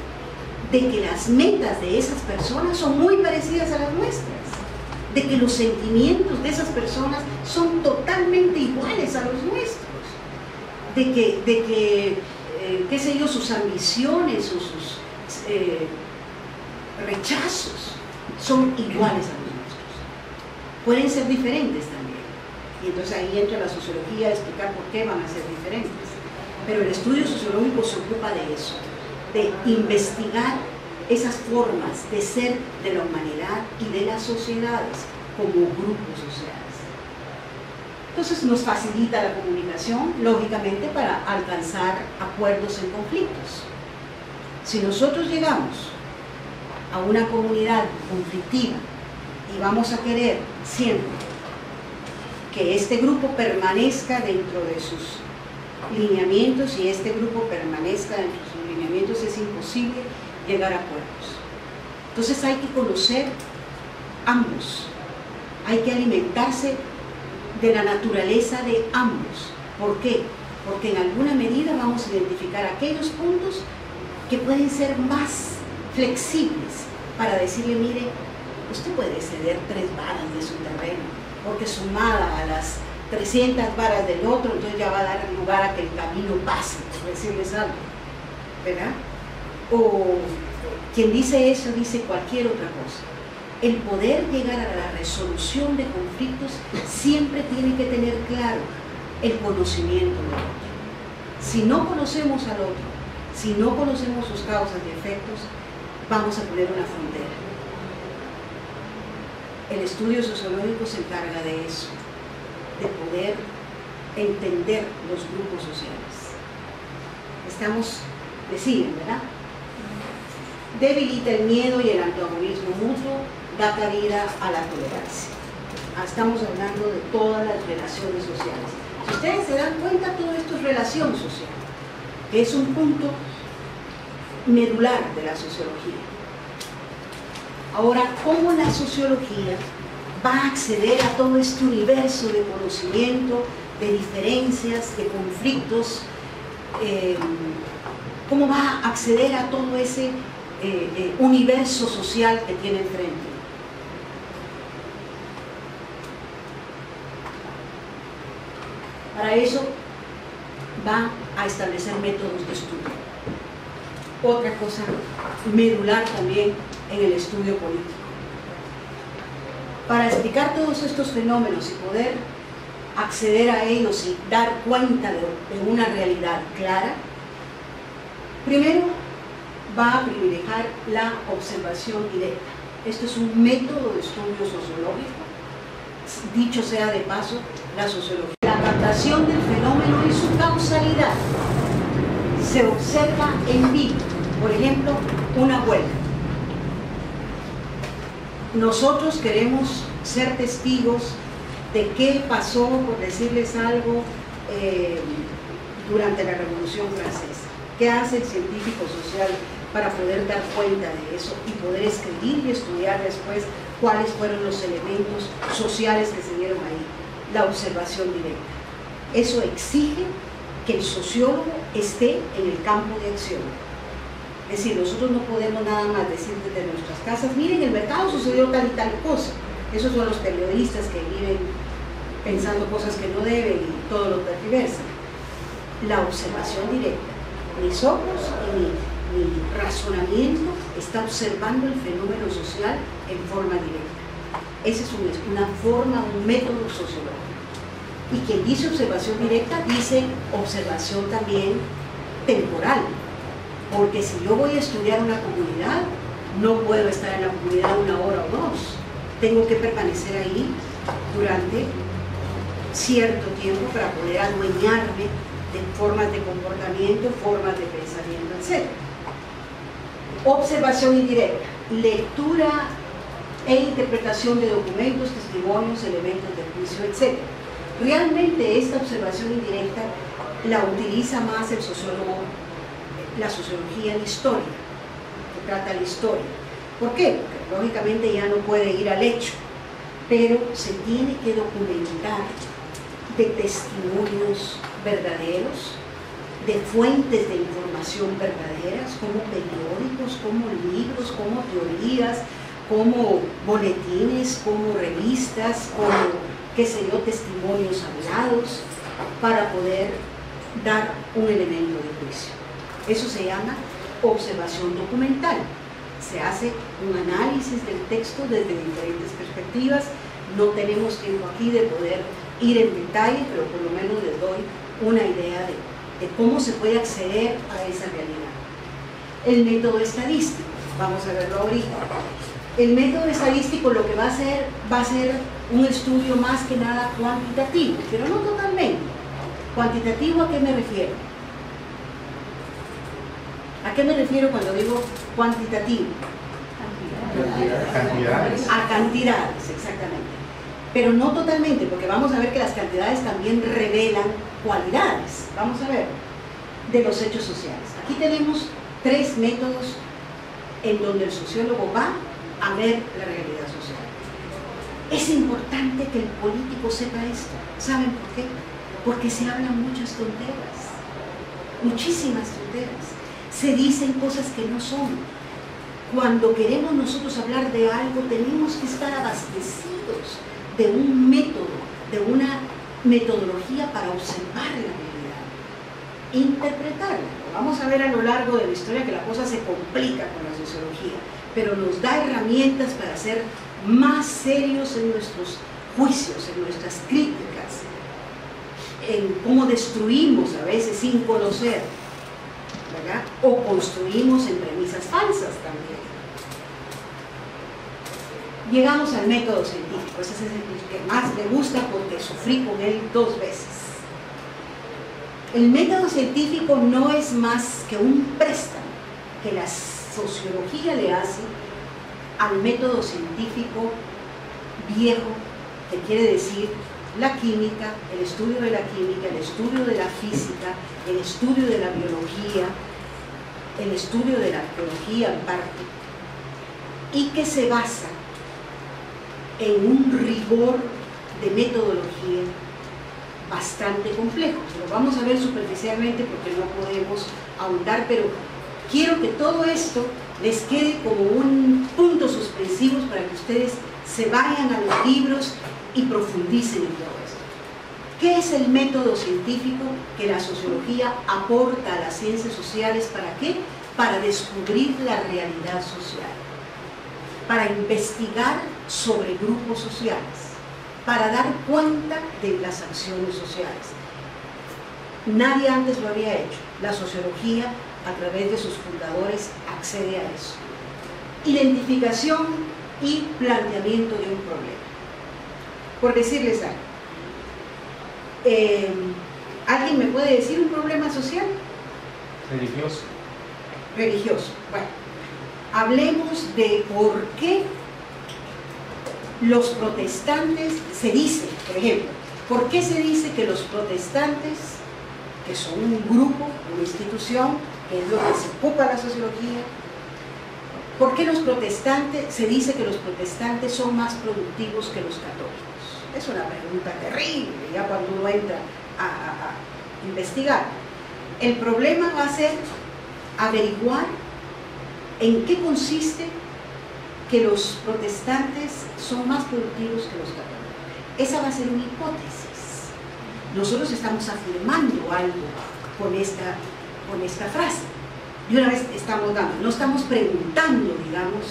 de que las metas de esas personas son muy parecidas a las nuestras, de que los sentimientos de esas personas son totalmente iguales a los nuestros, de que qué sé yo, sus ambiciones o sus rechazos son iguales a los nuestros. Pueden ser diferentes también, y entonces ahí entra la sociología a explicar por qué van a ser diferentes. Pero el estudio sociológico se ocupa de eso, de investigar esas formas de ser de la humanidad y de las sociedades como grupos sociales. Entonces nos facilita la comunicación, lógicamente, para alcanzar acuerdos en conflictos. Si nosotros llegamos a una comunidad conflictiva y vamos a querer siempre que este grupo permanezca dentro de sus lineamientos y este grupo permanezca dentro de sus lineamientos, es imposible llegar a acuerdos. Entonces hay que conocer ambos, hay que alimentarse de la naturaleza de ambos. ¿Por qué? Porque en alguna medida vamos a identificar aquellos puntos que pueden ser más flexibles para decirle, mire, usted puede ceder 3 varas de su terreno, porque sumada a las 300 varas del otro, entonces ya va a dar lugar a que el camino pase, por decirles algo, ¿verdad? O quien dice eso dice cualquier otra cosa. El poder llegar a la resolución de conflictos siempre tiene que tener claro el conocimiento del otro. Si no conocemos al otro, si no conocemos sus causas y efectos, vamos a poner una frontera. El estudio sociológico se encarga de eso, de poder entender los grupos sociales. Me siguen, ¿verdad? Debilita el miedo y el antagonismo mutuo, da cabida a la tolerancia. Estamos hablando de todas las relaciones sociales. Si ustedes se dan cuenta, todo esto es relación social, que es un punto medular de la sociología. Ahora, ¿cómo la sociología va a acceder a todo este universo de conocimiento, de diferencias, de conflictos? ¿Cómo va a acceder a todo ese universo social que tiene enfrente? Para eso va a establecer métodos de estudio. Otra cosa medular también en el estudio político. Para explicar todos estos fenómenos y poder acceder a ellos y dar cuenta de una realidad clara, primero va a privilegiar la observación directa. Esto es un método de estudio sociológico. Dicho sea de paso, la sociología. La captación del fenómeno y su causalidad se observa en vivo. Por ejemplo, una huelga. Nosotros queremos ser testigos de qué pasó, por decirles algo, durante la Revolución Francesa. ¿Qué hace el científico social para poder dar cuenta de eso y poder escribir y estudiar después cuáles fueron los elementos sociales que se dieron ahí. La observación directa. Eso exige que el sociólogo esté en el campo de acción. Es decir, nosotros no podemos nada más decir desde nuestras casas, miren, en el mercado sucedió tal y tal cosa. Esos son los periodistas que viven pensando cosas que no deben y todo lo tergiversan. La observación directa. Mis ojos y mi razonamiento está observando el fenómeno social en forma directa. Esa es una forma, un método sociológico. Y quien dice observación directa dice observación también temporal. Porque si yo voy a estudiar una comunidad, no puedo estar en la comunidad 1 hora o 2. Tengo que permanecer ahí durante cierto tiempo para poder adueñarme de formas de comportamiento, formas de pensamiento, etc. Observación indirecta, lectura e interpretación de documentos, testimonios, elementos de juicio, etc. Realmente esta observación indirecta la utiliza más el sociólogo, la sociología en historia, que trata la historia. ¿Por qué? Porque lógicamente ya no puede ir al hecho, pero se tiene que documentar de testimonios verdaderos, de fuentes de información verdaderas, como periódicos, como libros, como teorías, como boletines, como revistas, como, qué sé yo, testimonios hablados, para poder dar un elemento de juicio. Eso se llama observación documental. Se hace un análisis del texto desde diferentes perspectivas. No tenemos tiempo aquí de poder ir en detalle, pero por lo menos les doy una idea de cómo se puede acceder a esa realidad. El método estadístico, vamos a verlo ahorita. El método estadístico lo que va a ser un estudio más que nada cuantitativo, pero no totalmente. ¿Cuantitativo a qué me refiero? ¿A qué me refiero cuando digo cuantitativo? Cantidades. A cantidades, exactamente. Pero no totalmente, porque vamos a ver que las cantidades también revelan cualidades, vamos a ver, de los hechos sociales. Aquí tenemos 3 métodos en donde el sociólogo va a ver la realidad social. Es importante que el político sepa esto. ¿Saben por qué? Porque se hablan muchas tonteras, muchísimas tonteras. Se dicen cosas que no son. Cuando queremos nosotros hablar de algo, tenemos que estar abastecidos de un método, de una metodología para observar la realidad, interpretarla. Vamos a ver a lo largo de la historia que la cosa se complica con la sociología, pero nos da herramientas para ser más serios en nuestros juicios, en nuestras críticas, en cómo destruimos a veces sin conocer, ¿verdad? O construimos en premisas falsas también. Llegamos al método científico, ese es el que más me gusta porque sufrí con él 2 veces. El método científico no es más que un préstamo que la sociología le hace al método científico viejo, que quiere decir la química, el estudio de la química, el estudio de la física, el estudio de la biología, el estudio de la arqueología en parte, y que se basa en un rigor de metodología bastante complejo. Lo vamos a ver superficialmente porque no podemos ahondar, pero quiero que todo esto les quede como un punto suspensivos para que ustedes se vayan a los libros y profundicen en todo esto. ¿Qué es el método científico que la sociología aporta a las ciencias sociales? ¿Para qué? Para descubrir la realidad social, para investigar sobre grupos sociales, para dar cuenta de las acciones sociales. Nadie antes lo había hecho. La sociología, a través de sus fundadores, accede a eso. Identificación y planteamiento de un problema. Por decirles algo, ¿alguien me puede decir un problema social? Religioso. Religioso. Bueno, hablemos de por qué los protestantes, se dice, por ejemplo, ¿por qué se dice que los protestantes, que son un grupo, una institución que es lo que se ocupa la sociología. ¿Por qué los protestantes, se dice que los protestantes son más productivos que los católicos? Es una pregunta terrible, ya cuando uno entra a investigar. El problema va a ser averiguar en qué consiste que los protestantes son más productivos que los católicos. Esa va a ser una hipótesis. Nosotros estamos afirmando algo con esta frase. Y una vez estamos dando, no estamos preguntando, digamos,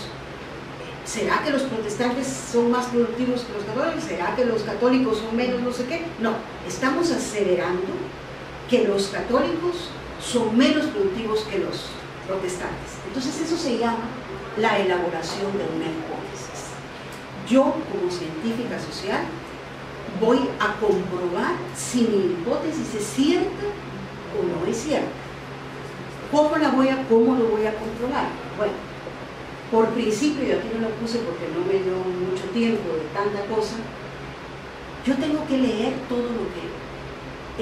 ¿será que los protestantes son más productivos que los católicos? ¿Será que los católicos son menos no sé qué? No, estamos aseverando que los católicos son menos productivos que los protestantes. Entonces eso se llama la elaboración de una hipótesis. Yo, como científica social, voy a comprobar si mi hipótesis es cierta o no es cierta. ¿Cómo lo voy a comprobar? Bueno, por principio, y aquí no lo puse porque no me dio mucho tiempo de tanta cosa, yo tengo que leer todo lo que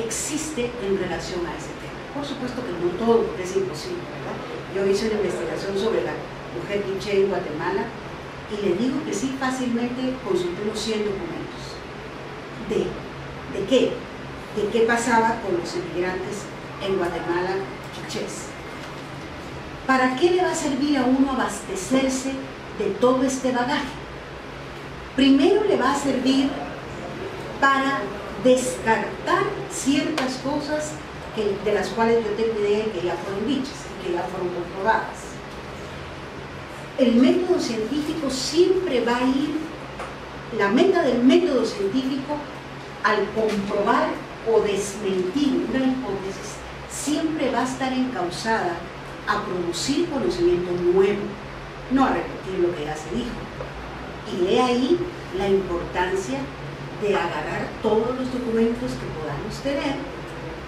existe en relación a ese tema. Por supuesto que no todo, porque es imposible, ¿verdad? Yo hice una investigación sobre la mujer quiché en Guatemala y le digo que sí, fácilmente consulté unos 100 documentos. ¿De qué? De qué pasaba con los inmigrantes en Guatemala quichés. ¿Para qué le va a servir a uno abastecerse de todo este bagaje? Primero le va a servir para descartar ciertas cosas de las cuales yo tengo idea que ya fueron dichas, que ya fueron comprobadas. El método científico siempre va a ir, la meta del método científico al comprobar o desmentir una hipótesis siempre va a estar encauzada a producir conocimiento nuevo, no a repetir lo que ya se dijo. Y he ahí la importancia de agarrar todos los documentos que podamos tener.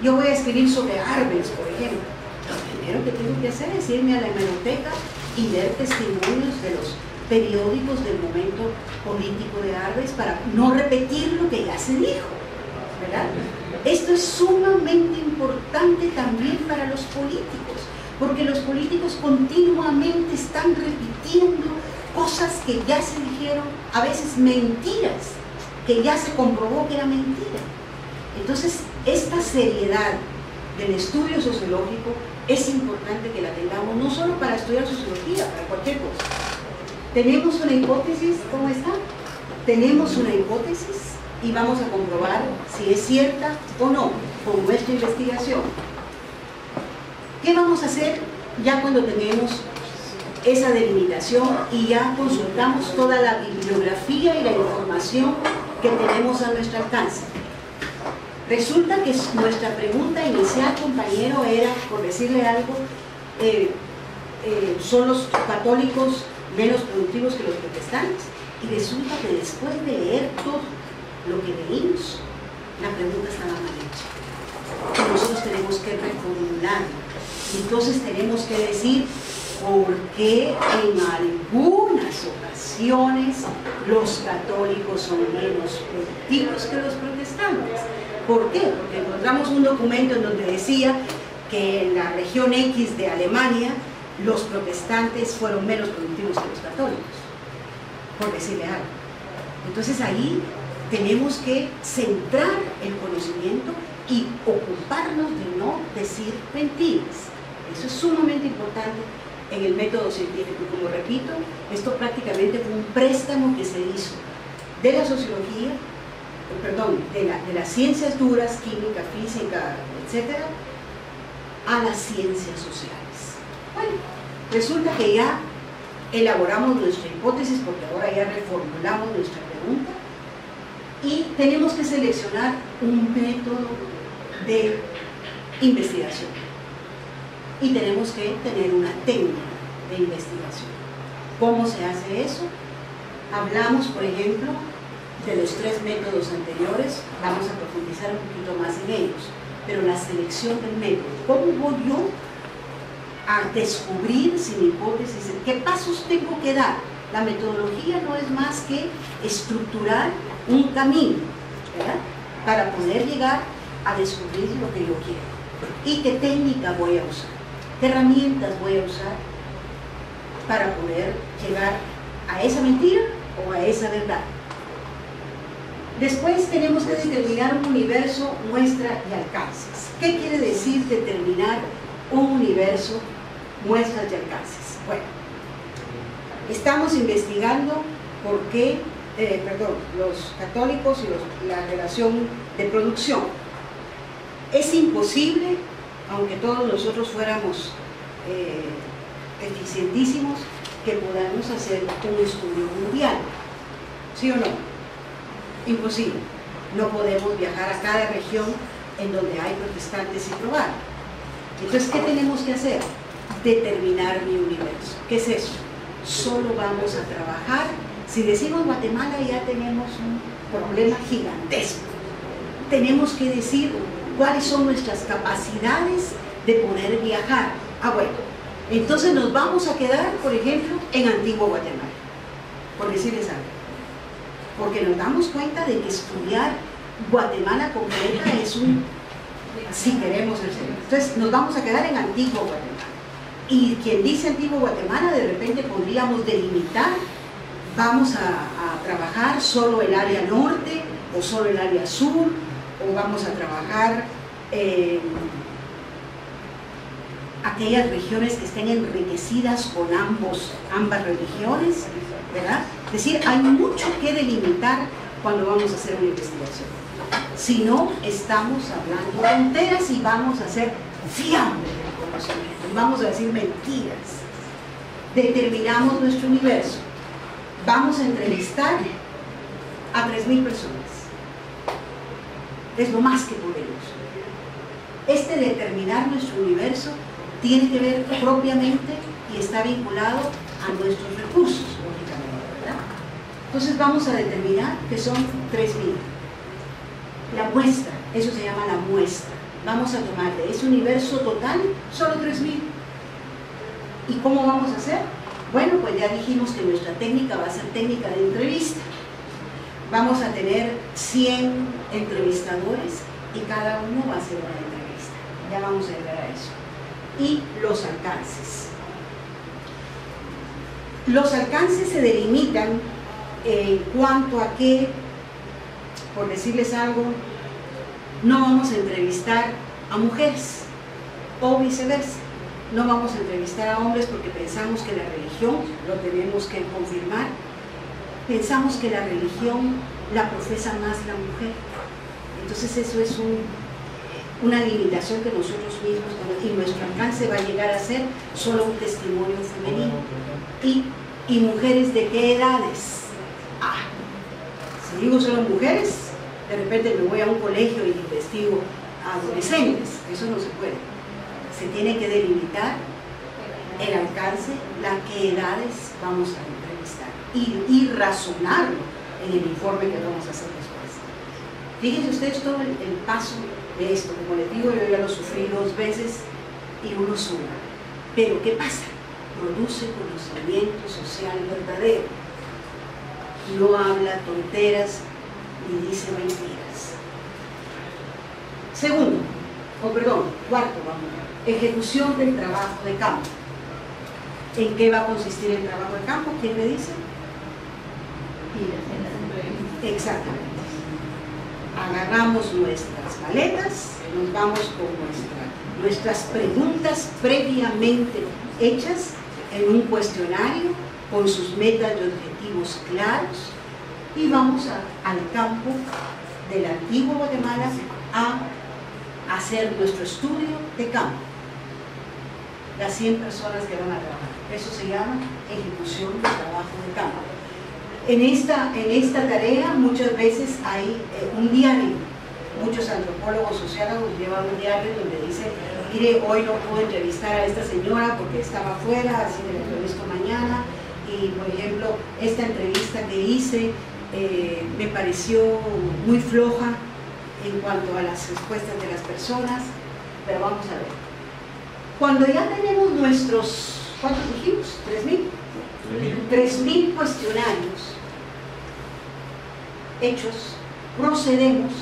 Yo voy a escribir sobre Arbenz, por ejemplo. Lo primero que tengo que hacer es irme a la hemeroteca y ver testimonios de los periódicos del momento político de Arbenz para no repetir lo que ya se dijo, ¿verdad? Esto es sumamente importante también para los políticos, porque los políticos continuamente están repitiendo cosas que ya se dijeron, a veces mentiras, que ya se comprobó que era mentira. Entonces, esta seriedad del estudio sociológico es importante que la tengamos, no solo para estudiar sociología, para cualquier cosa. Tenemos una hipótesis, ¿cómo está? Tenemos una hipótesis y vamos a comprobar si es cierta o no con nuestra investigación. ¿Qué vamos a hacer ya cuando tenemos esa delimitación y ya consultamos toda la bibliografía y la información que tenemos a nuestro alcance? Resulta que nuestra pregunta inicial, compañero, era, por decirle algo, ¿son los católicos menos productivos que los protestantes? Y resulta que después de leer todo lo que leímos, la pregunta estaba mal hecha. Y nosotros tenemos que reformularla. Entonces tenemos que decir por qué en algunas ocasiones los católicos son menos productivos que los protestantes. ¿Por qué? Porque encontramos un documento en donde decía que en la región X de Alemania los protestantes fueron menos productivos que los católicos, por decirle algo. Entonces ahí tenemos que centrar el conocimiento y ocuparnos de no decir mentiras. Eso es sumamente importante en el método científico. Como repito, esto prácticamente fue un préstamo que se hizo de la sociología, perdón, de las ciencias duras, química, física, etcétera, a las ciencias sociales. Bueno, resulta que ya elaboramos nuestra hipótesis, porque ahora ya reformulamos nuestra pregunta, y tenemos que seleccionar un método de investigación. Y tenemos que tener una técnica de investigación. ¿Cómo se hace eso? Hablamos, por ejemplo, de los 3 métodos anteriores, vamos a profundizar un poquito más en ellos, pero la selección del método, ¿cómo voy yo a descubrir si mi hipótesis, qué pasos tengo que dar? La metodología no es más que estructurar un camino, ¿verdad?, para poder llegar a descubrir lo que yo quiero. ¿Y qué técnica voy a usar? ¿Qué herramientas voy a usar para poder llegar a esa mentira o a esa verdad? Después tenemos que determinar un universo, muestra y alcances. ¿Qué quiere decir determinar un universo, muestras y alcances? Bueno, estamos investigando por qué, los católicos y la relación de producción. Es imposible, aunque todos nosotros fuéramos eficientísimos, que podamos hacer un estudio mundial. ¿Sí o no? Imposible. No podemos viajar a cada región en donde hay protestantes y probar. Entonces, ¿qué tenemos que hacer? Determinar mi universo. ¿Qué es eso? Solo vamos a trabajar. Si decimos Guatemala, ya tenemos un problema gigantesco. Tenemos que decir cuáles son nuestras capacidades de poder viajar. Bueno, entonces nos vamos a quedar, por ejemplo, en Antigua Guatemala, por decirles algo. Porque nos damos cuenta de que estudiar Guatemala completa es si queremos el ser. Entonces nos vamos a quedar en Antigua Guatemala. Y quien dice Antigua Guatemala, de repente podríamos delimitar, vamos a trabajar solo el área norte, o solo el área sur, o vamos a trabajar aquellas regiones que estén enriquecidas con ambas religiones, ¿verdad? Es decir, hay mucho que delimitar cuando vamos a hacer una investigación. Si no, estamos hablando tonteras y vamos a ser fiables del conocimiento, y vamos a decir mentiras. Determinamos nuestro universo. Vamos a entrevistar a 3.000 personas. Es lo más que podemos. Determinar nuestro universo tiene que ver propiamente y está vinculado a nuestros recursos, lógicamente, ¿verdad? Entonces vamos a determinar que son 3.000. La muestra, eso se llama la muestra. Vamos a tomar de ese universo total solo 3.000. ¿Y cómo vamos a hacer? Bueno, pues ya dijimos que nuestra técnica va a ser técnica de entrevista. Vamos a tener 100 entrevistadores y cada uno va a hacer una entrevista. Ya vamos a llegar a eso. Y los alcances. Los alcances se delimitan en cuanto a que, por decirles algo, no vamos a entrevistar a mujeres o viceversa. No vamos a entrevistar a hombres porque pensamos que la religión, lo tenemos que confirmar, pensamos que la religión la profesa más la mujer. Entonces eso es una limitación que nosotros mismos, y nuestro alcance va a llegar a ser solo un testimonio femenino. ¿Y mujeres de qué edades? Si digo solo mujeres, de repente me voy a un colegio y investigo a adolescentes. Eso no se puede. Se tiene que delimitar el alcance, qué edades vamos a entrevistar y razonarlo en el informe que vamos a hacer después. Fíjense ustedes todo el paso de esto. Como les digo, yo ya lo sufrí 2 veces y uno suma. Pero ¿qué pasa? Produce conocimiento social verdadero. No habla tonteras ni dice mentiras. Cuarto, ejecución del trabajo de campo. ¿En qué va a consistir el trabajo de campo? ¿Quién me dice? Exactamente. Agarramos nuestras maletas, nos vamos con nuestras preguntas previamente hechas en un cuestionario con sus metas y objetivos claros y vamos al campo del antiguo Guatemala a hacer nuestro estudio de campo. Las 100 personas que van a trabajar. Eso se llama ejecución del trabajo de campo. En esta tarea muchas veces hay un diario. Muchos antropólogos, sociólogos llevan un diario donde dice, mire, hoy no pude entrevistar a esta señora porque estaba afuera, así que la entrevisto mañana. Y, por ejemplo, esta entrevista que hice me pareció muy floja en cuanto a las respuestas de las personas, pero vamos a ver. Cuando ya tenemos nuestros, ¿cuántos dijimos? 3.000 cuestionarios hechos, procedemos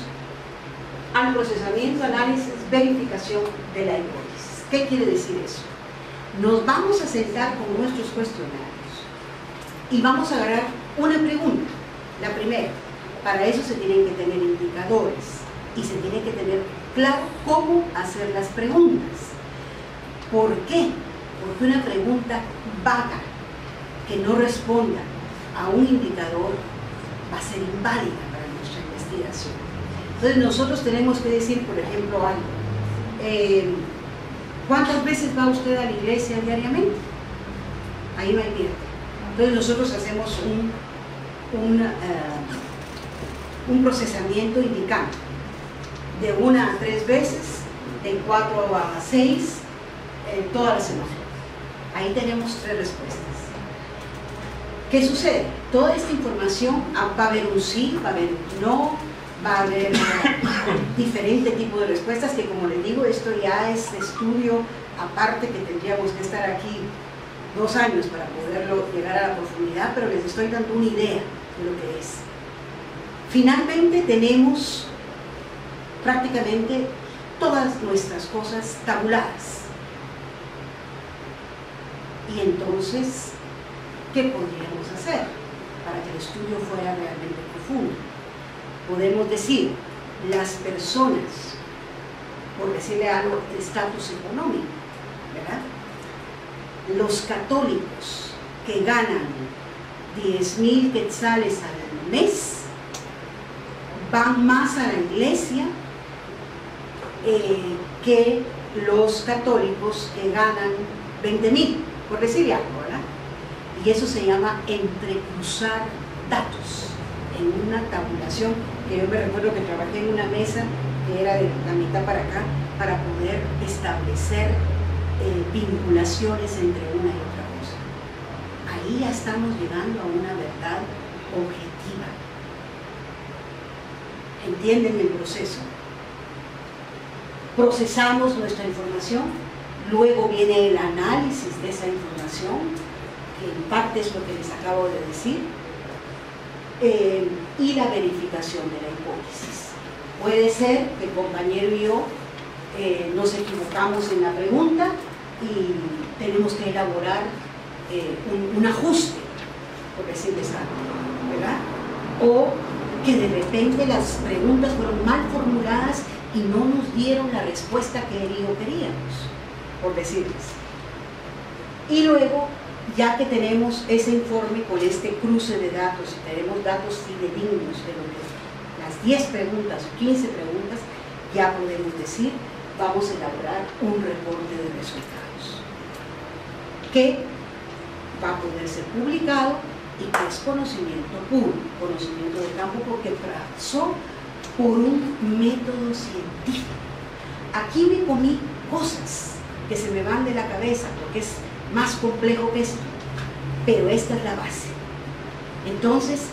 al procesamiento, análisis, verificación de la hipótesis. ¿Qué quiere decir eso? Nos vamos a sentar con nuestros cuestionarios y vamos a agarrar una pregunta, la primera. Para eso se tienen que tener indicadores y se tiene que tener claro cómo hacer las preguntas. ¿Por qué? Porque una pregunta vaga que no responda a un indicador va a ser inválida para nuestra investigación. Entonces nosotros tenemos que decir, por ejemplo, algo. ¿Cuántas veces va usted a la iglesia diariamente? Ahí no hay pierde. Entonces nosotros hacemos un procesamiento indicando de 1 a 3 veces, de 4 a 6, toda la semana. Ahí tenemos 3 respuestas. ¿Qué sucede? Toda esta información, va a haber un sí, va a haber un no, va a haber diferente tipo de respuestas que, como les digo, esto ya es estudio aparte, que tendríamos que estar aquí 2 años para poderlo llegar a la profundidad, pero les estoy dando una idea de lo que es. Finalmente tenemos prácticamente todas nuestras cosas tabuladas. Y entonces, ¿qué podríamos hacer para que el estudio fuera realmente profundo? Podemos decir, las personas, por decirle algo, de estatus económico, ¿verdad? Los católicos que ganan 10.000 quetzales al mes van más a la iglesia que los católicos que ganan 20.000, por decirle algo, ¿verdad? Y eso se llama entrecruzar datos en una tabulación, que yo me recuerdo que trabajé en una mesa que era de la mitad para acá, para poder establecer vinculaciones entre una y otra cosa. Ahí ya estamos llegando a una verdad objetiva. ¿Entienden el proceso? Procesamos nuestra información, luego viene el análisis de esa información, que en parte es lo que les acabo de decir, y la verificación de la hipótesis. Puede ser que el compañero y yo nos equivocamos en la pregunta y tenemos que elaborar un ajuste, por decirles algo, ¿verdad? O que de repente las preguntas fueron mal formuladas y no nos dieron la respuesta que queríamos, por decirles. Y luego, ya que tenemos ese informe con este cruce de datos y tenemos datos fidedignos de lo que las 10 preguntas o 15 preguntas, ya podemos decir, vamos a elaborar un reporte de resultados que va a poder ser publicado y que es conocimiento puro, conocimiento de campo, porque pasó por un método científico. Aquí me comí cosas que se me van de la cabeza porque es más complejo que esto, pero esta es la base. Entonces,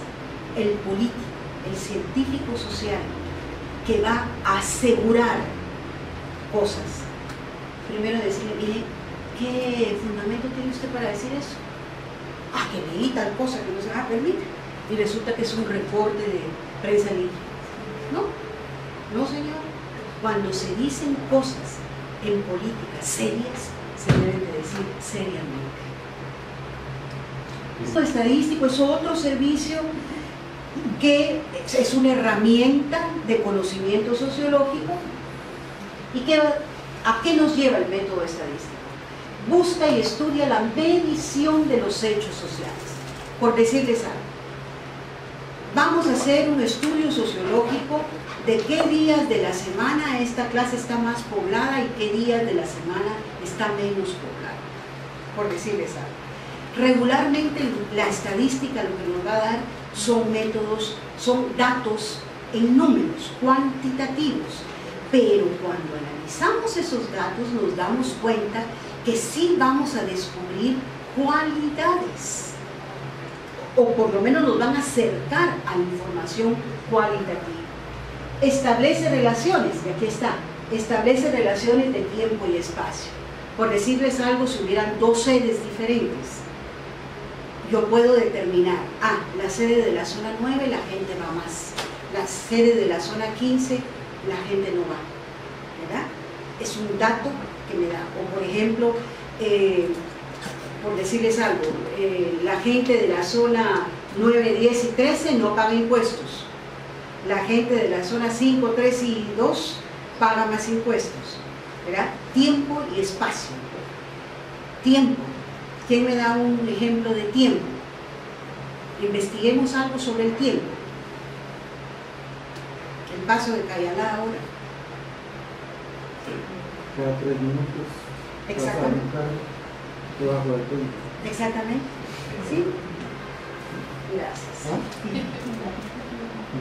el político, el científico social que va a asegurar cosas, primero decirle, mire, ¿qué fundamento tiene usted para decir eso? Ah, que leí tal cosa, que no se permite. Y resulta que es un reporte de prensa libre. No, señor. Cuando se dicen cosas en política serias, se deben de decir seriamente. Esto estadístico es otro servicio que es una herramienta de conocimiento sociológico. ¿Y a qué nos lleva el método estadístico? Busca y estudia la medición de los hechos sociales. Por decirles algo, vamos a hacer un estudio sociológico de qué días de la semana esta clase está más poblada y qué días de la semana está menos poblada, por decirles algo. Regularmente la estadística lo que nos va a dar son métodos, son datos en números cuantitativos, pero cuando analizamos esos datos nos damos cuenta que sí vamos a descubrir cualidades, o por lo menos nos van a acercar a la información cualitativa. Establece relaciones, y aquí está, establece relaciones de tiempo y espacio. Por decirles algo, si hubieran 2 sedes diferentes, yo puedo determinar, la sede de la zona 9 la gente va más, la sede de la zona 15 la gente no va, ¿verdad? Es un dato que me da. O por ejemplo, por decirles algo, la gente de la zona 9, 10 y 13 no paga impuestos. La gente de la zona 5, 3 y 2 paga más impuestos, ¿verdad? Tiempo y espacio. Tiempo. ¿Quién me da un ejemplo de tiempo? Investiguemos algo sobre el tiempo. El paso de Cayalá ahora. Cada 3 minutos. Exactamente. Debajo del tiempo. Exactamente. ¿Sí? Gracias.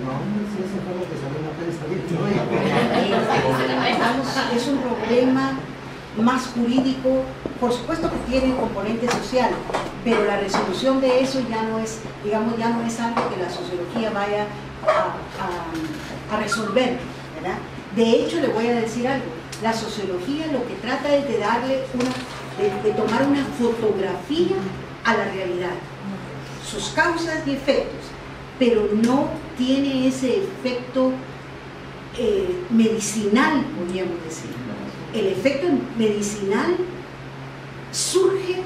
No, si eso fue lo que salió en la prensa. Es un problema más jurídico, por supuesto que tiene componente social, pero la resolución de eso ya no es, digamos, ya no es algo que la sociología vaya a resolver, ¿verdad? De hecho, le voy a decir algo, la sociología lo que trata es de darle de tomar una fotografía a la realidad, sus causas y efectos, pero no tiene ese efecto medicinal, podríamos decir. El efecto medicinal surge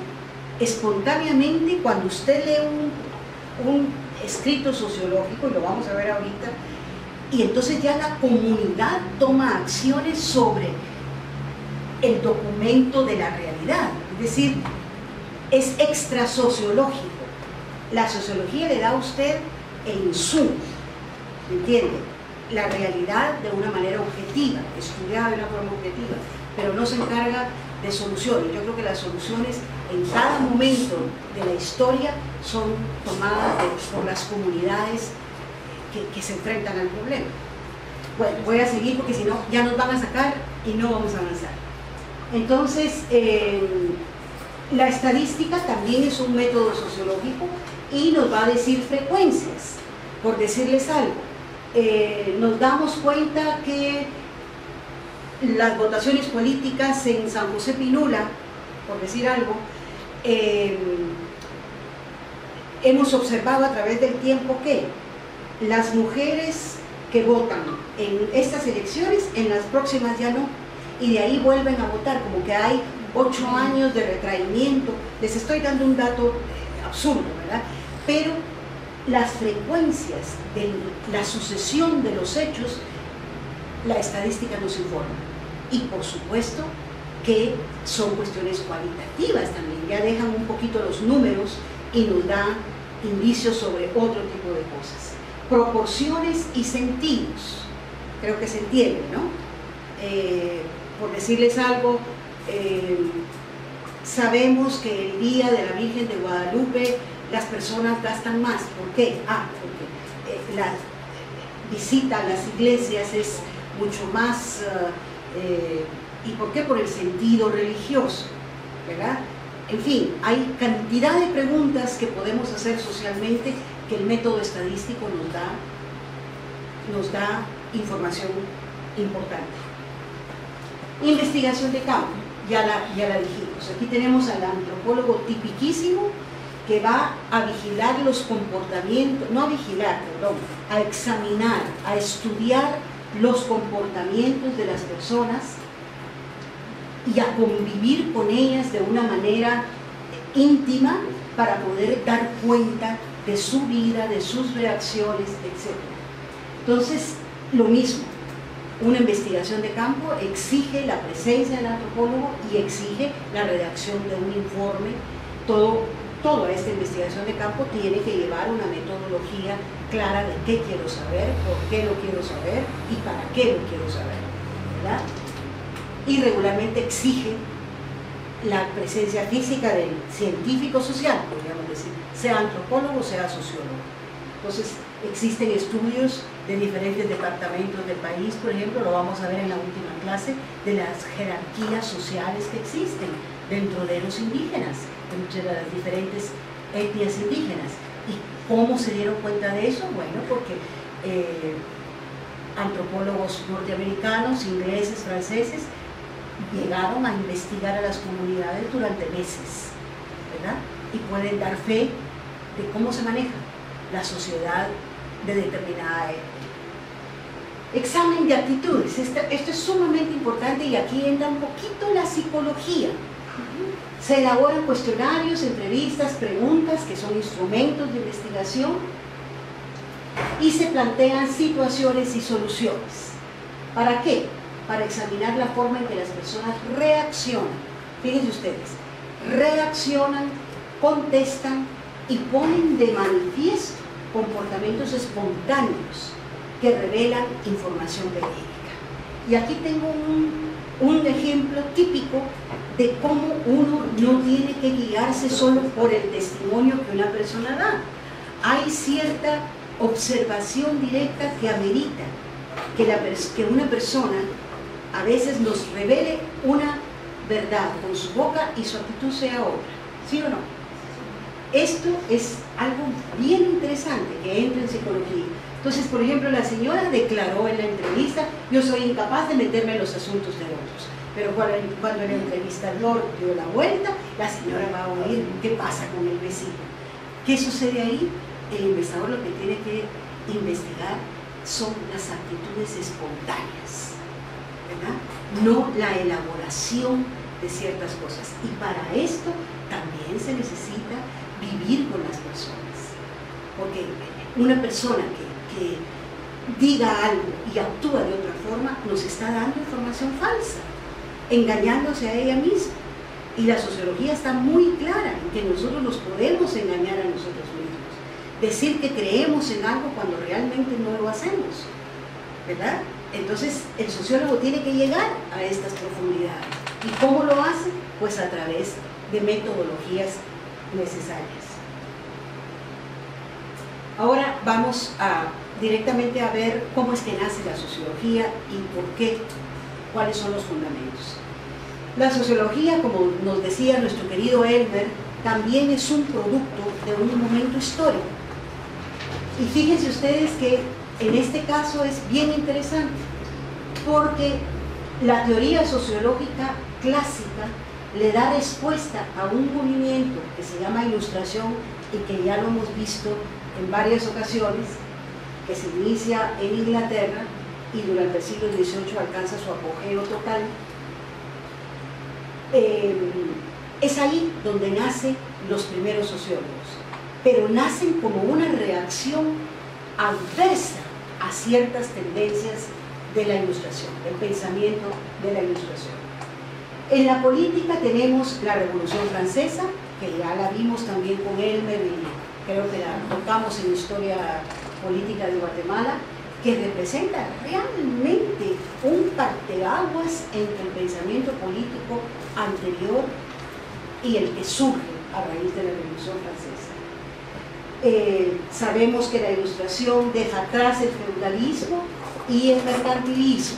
espontáneamente cuando usted lee un escrito sociológico, y lo vamos a ver ahorita, y entonces ya la comunidad toma acciones sobre el documento de la realidad, es decir, es extra sociológico. La sociología le da a usted el insumo, ¿me entiende? La realidad de una manera objetiva, estudiada de una forma objetiva, pero no se encarga de soluciones. Yo creo que las soluciones en cada momento de la historia son tomadas por las comunidades que se enfrentan al problema. Bueno, voy a seguir porque si no ya nos van a sacar y no vamos a avanzar. Entonces, la estadística también es un método sociológico y nos va a decir frecuencias. Por decirles algo, nos damos cuenta que las votaciones políticas en San José Pinula, por decir algo, hemos observado a través del tiempo que las mujeres que votan en estas elecciones, en las próximas ya no, y de ahí vuelven a votar, como que hay 8 años de retraimiento. Les estoy dando un dato absurdo, ¿verdad? Pero las frecuencias de la sucesión de los hechos, la estadística nos informa. Y por supuesto que son cuestiones cualitativas también, ya dejan un poquito los números y nos dan indicios sobre otro tipo de cosas. Proporciones y sentidos, creo que se entiende, ¿no? Por decirles algo, sabemos que el día de la Virgen de Guadalupe las personas gastan más. ¿Por qué? Porque la visita a las iglesias es mucho más... ¿y por qué? Por el sentido religioso, ¿verdad? En fin, hay cantidad de preguntas que podemos hacer socialmente que el método estadístico nos da información importante. Investigación de campo, ya la dijimos. Aquí tenemos al antropólogo tipiquísimo que va a vigilar los comportamientos, no a vigilar, perdón, a examinar, a estudiar los comportamientos de las personas y a convivir con ellas de una manera íntima para poder dar cuenta de su vida, de sus reacciones, etc. Entonces, lo mismo, una investigación de campo exige la presencia del antropólogo y exige la redacción de un informe. Toda esta investigación de campo tiene que llevar una metodología clara de qué quiero saber, por qué lo quiero saber y para qué lo quiero saber, ¿verdad? Y regularmente exige la presencia física del científico social, podríamos decir, sea antropólogo, sea sociólogo. Entonces, existen estudios de diferentes departamentos del país, por ejemplo, lo vamos a ver en la última clase, de las jerarquías sociales que existen dentro de los indígenas, entre las diferentes etnias indígenas. ¿Y cómo se dieron cuenta de eso? Bueno, porque antropólogos norteamericanos, ingleses, franceses, llegaron a investigar a las comunidades durante meses, ¿verdad? Y pueden dar fe de cómo se maneja la sociedad de determinada etnia. Examen de actitudes. Esto es sumamente importante y aquí entra un poquito la psicología, Se elaboran cuestionarios, entrevistas, preguntas, que son instrumentos de investigación, y se plantean situaciones y soluciones. ¿Para qué? Para examinar la forma en que las personas reaccionan. Fíjense ustedes, reaccionan, contestan y ponen de manifiesto comportamientos espontáneos que revelan información verídica. Y aquí tengo un ejemplo típico de cómo uno no tiene que guiarse solo por el testimonio que una persona da. Hay cierta observación directa que amerita que una persona a veces nos revele una verdad con su boca y su actitud sea otra. ¿Sí o no? Esto es algo bien interesante que entra en psicología. Entonces, por ejemplo, la señora declaró en la entrevista: yo soy incapaz de meterme en los asuntos de otros. Pero cuando el entrevistador dio la vuelta, la señora va a oír qué pasa con el vecino. ¿Qué sucede ahí? El investigador lo que tiene que investigar son las actitudes espontáneas, ¿verdad? No la elaboración de ciertas cosas. Y para esto también se necesita vivir con las personas. Porque una persona que diga algo y actúa de otra forma nos está dando información falsa, engañándose a ella misma. Y la sociología está muy clara en que nosotros nos podemos engañar a nosotros mismos. Decir que creemos en algo cuando realmente no lo hacemos, ¿verdad? Entonces el sociólogo tiene que llegar a estas profundidades. ¿Y cómo lo hace? Pues a través de metodologías necesarias. Ahora vamos directamente a ver cómo es que nace la sociología y por qué, cuáles son los fundamentos. La sociología, como nos decía nuestro querido Elmer, también es un producto de un momento histórico. Y fíjense ustedes que en este caso es bien interesante, porque la teoría sociológica clásica le da respuesta a un movimiento que se llama Ilustración y que ya lo hemos visto en varias ocasiones, que se inicia en Inglaterra y durante el siglo XVIII alcanza su apogeo total. Es ahí donde nacen los primeros sociólogos, pero nacen como una reacción adversa a ciertas tendencias de la Ilustración, del pensamiento de la Ilustración. En la política tenemos la Revolución Francesa, que ya la vimos también con Elmer y creo que la tocamos en Historia Política de Guatemala, que representa realmente un parteaguas entre el pensamiento político anterior y el que surge a raíz de la Revolución Francesa. Sabemos que la Ilustración deja atrás el feudalismo y el mercantilismo,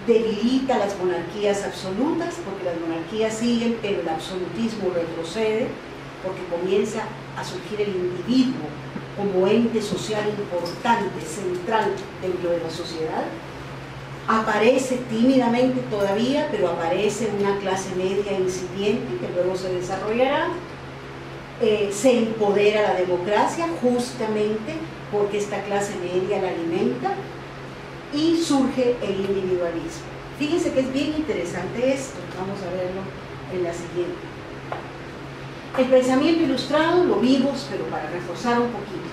debilita las monarquías absolutas, porque las monarquías siguen, pero el absolutismo retrocede, porque comienza a surgir el individuo como ente social importante, central dentro de la sociedad. Aparece tímidamente todavía, pero aparece una clase media incipiente que luego se desarrollará. Se empodera la democracia justamente porque esta clase media la alimenta, y surge el individualismo. Fíjense que es bien interesante esto, vamos a verlo en la siguiente. El pensamiento ilustrado lo vimos, pero para reforzar un poquito.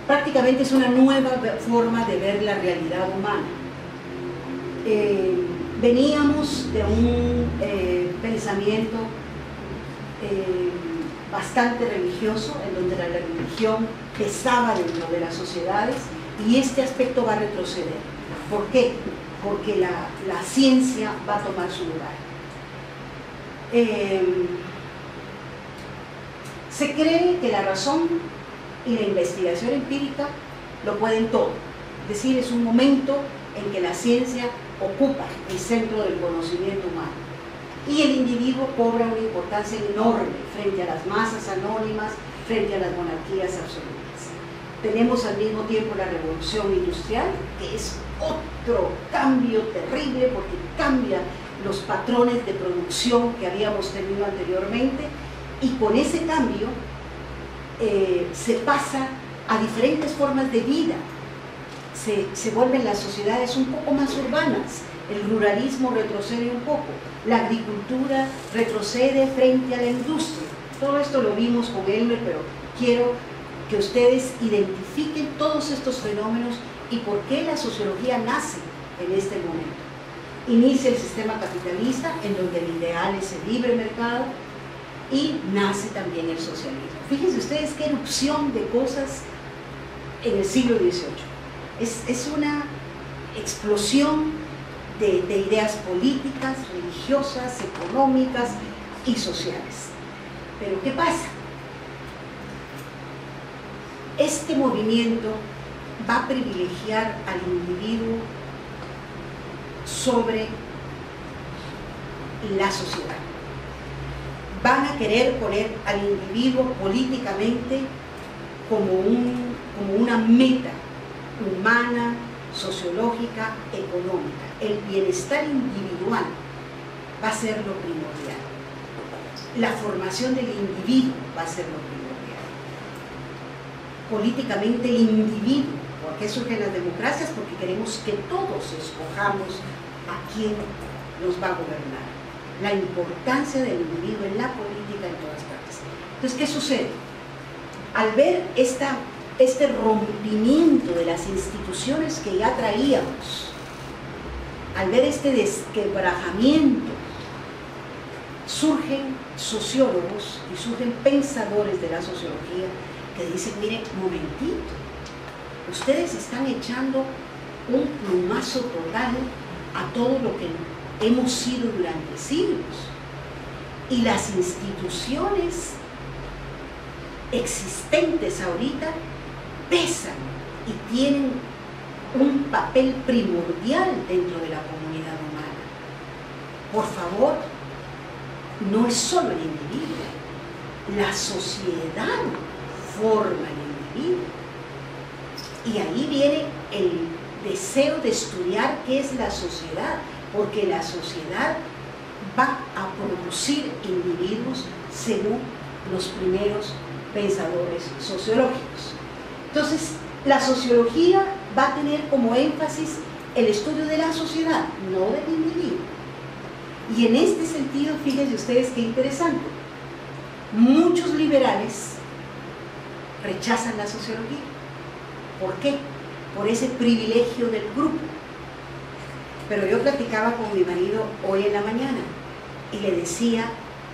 Prácticamente es una nueva forma de ver la realidad humana. Veníamos de un pensamiento bastante religioso, en donde la religión pesaba dentro de las sociedades, y este aspecto va a retroceder. ¿Por qué? Porque la ciencia va a tomar su lugar. Se cree que la razón y la investigación empírica lo pueden todo. Es decir, es un momento en que la ciencia ocupa el centro del conocimiento humano y el individuo cobra una importancia enorme frente a las masas anónimas, frente a las monarquías absolutas. Tenemos al mismo tiempo la revolución industrial, que es otro cambio terrible porque cambia los patrones de producción que habíamos tenido anteriormente, y con ese cambio se pasa a diferentes formas de vida. Se vuelven las sociedades un poco más urbanas, el ruralismo retrocede un poco, la agricultura retrocede frente a la industria. Todo esto lo vimos con Elmer, pero quiero que ustedes identifiquen todos estos fenómenos y por qué la sociología nace en este momento. Inicia el sistema capitalista, en donde el ideal es el libre mercado, y nace también el socialismo. Fíjense ustedes qué erupción de cosas en el siglo XVIII. Es una explosión de ideas políticas, religiosas, económicas y sociales. Pero ¿qué pasa? Este movimiento va a privilegiar al individuo sobre la sociedad. Van a querer poner al individuo políticamente como una meta humana, sociológica, económica. El bienestar individual va a ser lo primordial. La formación del individuo va a ser lo primordial. Políticamente el individuo. ¿Por qué surgen las democracias? Porque queremos que todos escojamos a quién nos va a gobernar. La importancia del individuo en la política en todas partes. Entonces, ¿qué sucede? Al ver este rompimiento de las instituciones que ya traíamos, al ver este desquebrajamiento, surgen sociólogos y surgen pensadores de la sociología que dicen, miren, momentito, ustedes están echando un plumazo total a todo lo que hemos sido durante siglos, y las instituciones existentes ahorita pesan y tienen un papel primordial dentro de la comunidad humana. Por favor, no es solo el individuo, la sociedad forma el individuo. Y ahí viene el deseo de estudiar qué es la sociedad, porque la sociedad va a producir individuos según los primeros pensadores sociológicos. Entonces, la sociología va a tener como énfasis el estudio de la sociedad, no del individuo. Y en este sentido, fíjense ustedes qué interesante, muchos liberales rechazan la sociología. ¿Por qué? Por ese privilegio del grupo. Pero yo platicaba con mi marido hoy en la mañana y le decía,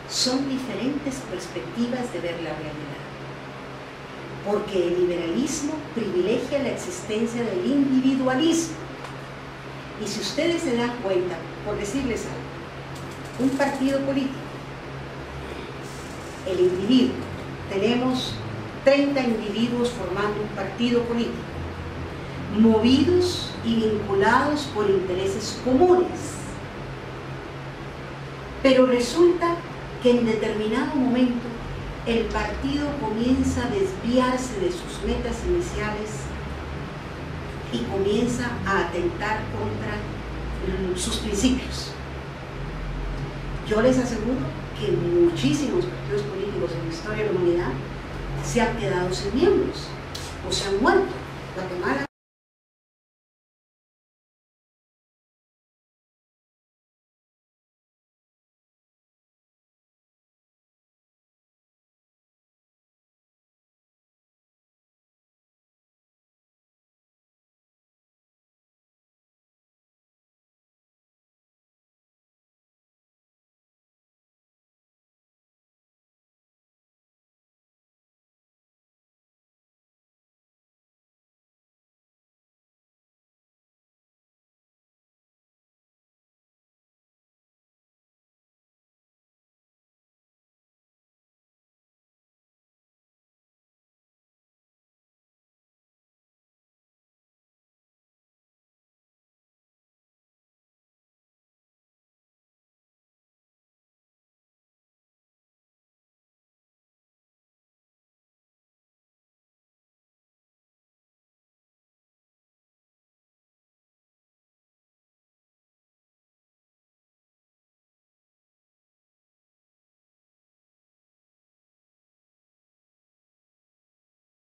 son diferentes perspectivas de ver la realidad. Porque el liberalismo privilegia la existencia del individualismo. Y si ustedes se dan cuenta, por decirles algo, un partido político, el individuo, tenemos 30 individuos formando un partido político, movidos y vinculados por intereses comunes. Pero resulta que en determinado momento el partido comienza a desviarse de sus metas iniciales y comienza a atentar contra sus principios. Yo les aseguro que muchísimos partidos políticos en la historia de la humanidad se han quedado sin miembros o se han muerto. Guatemala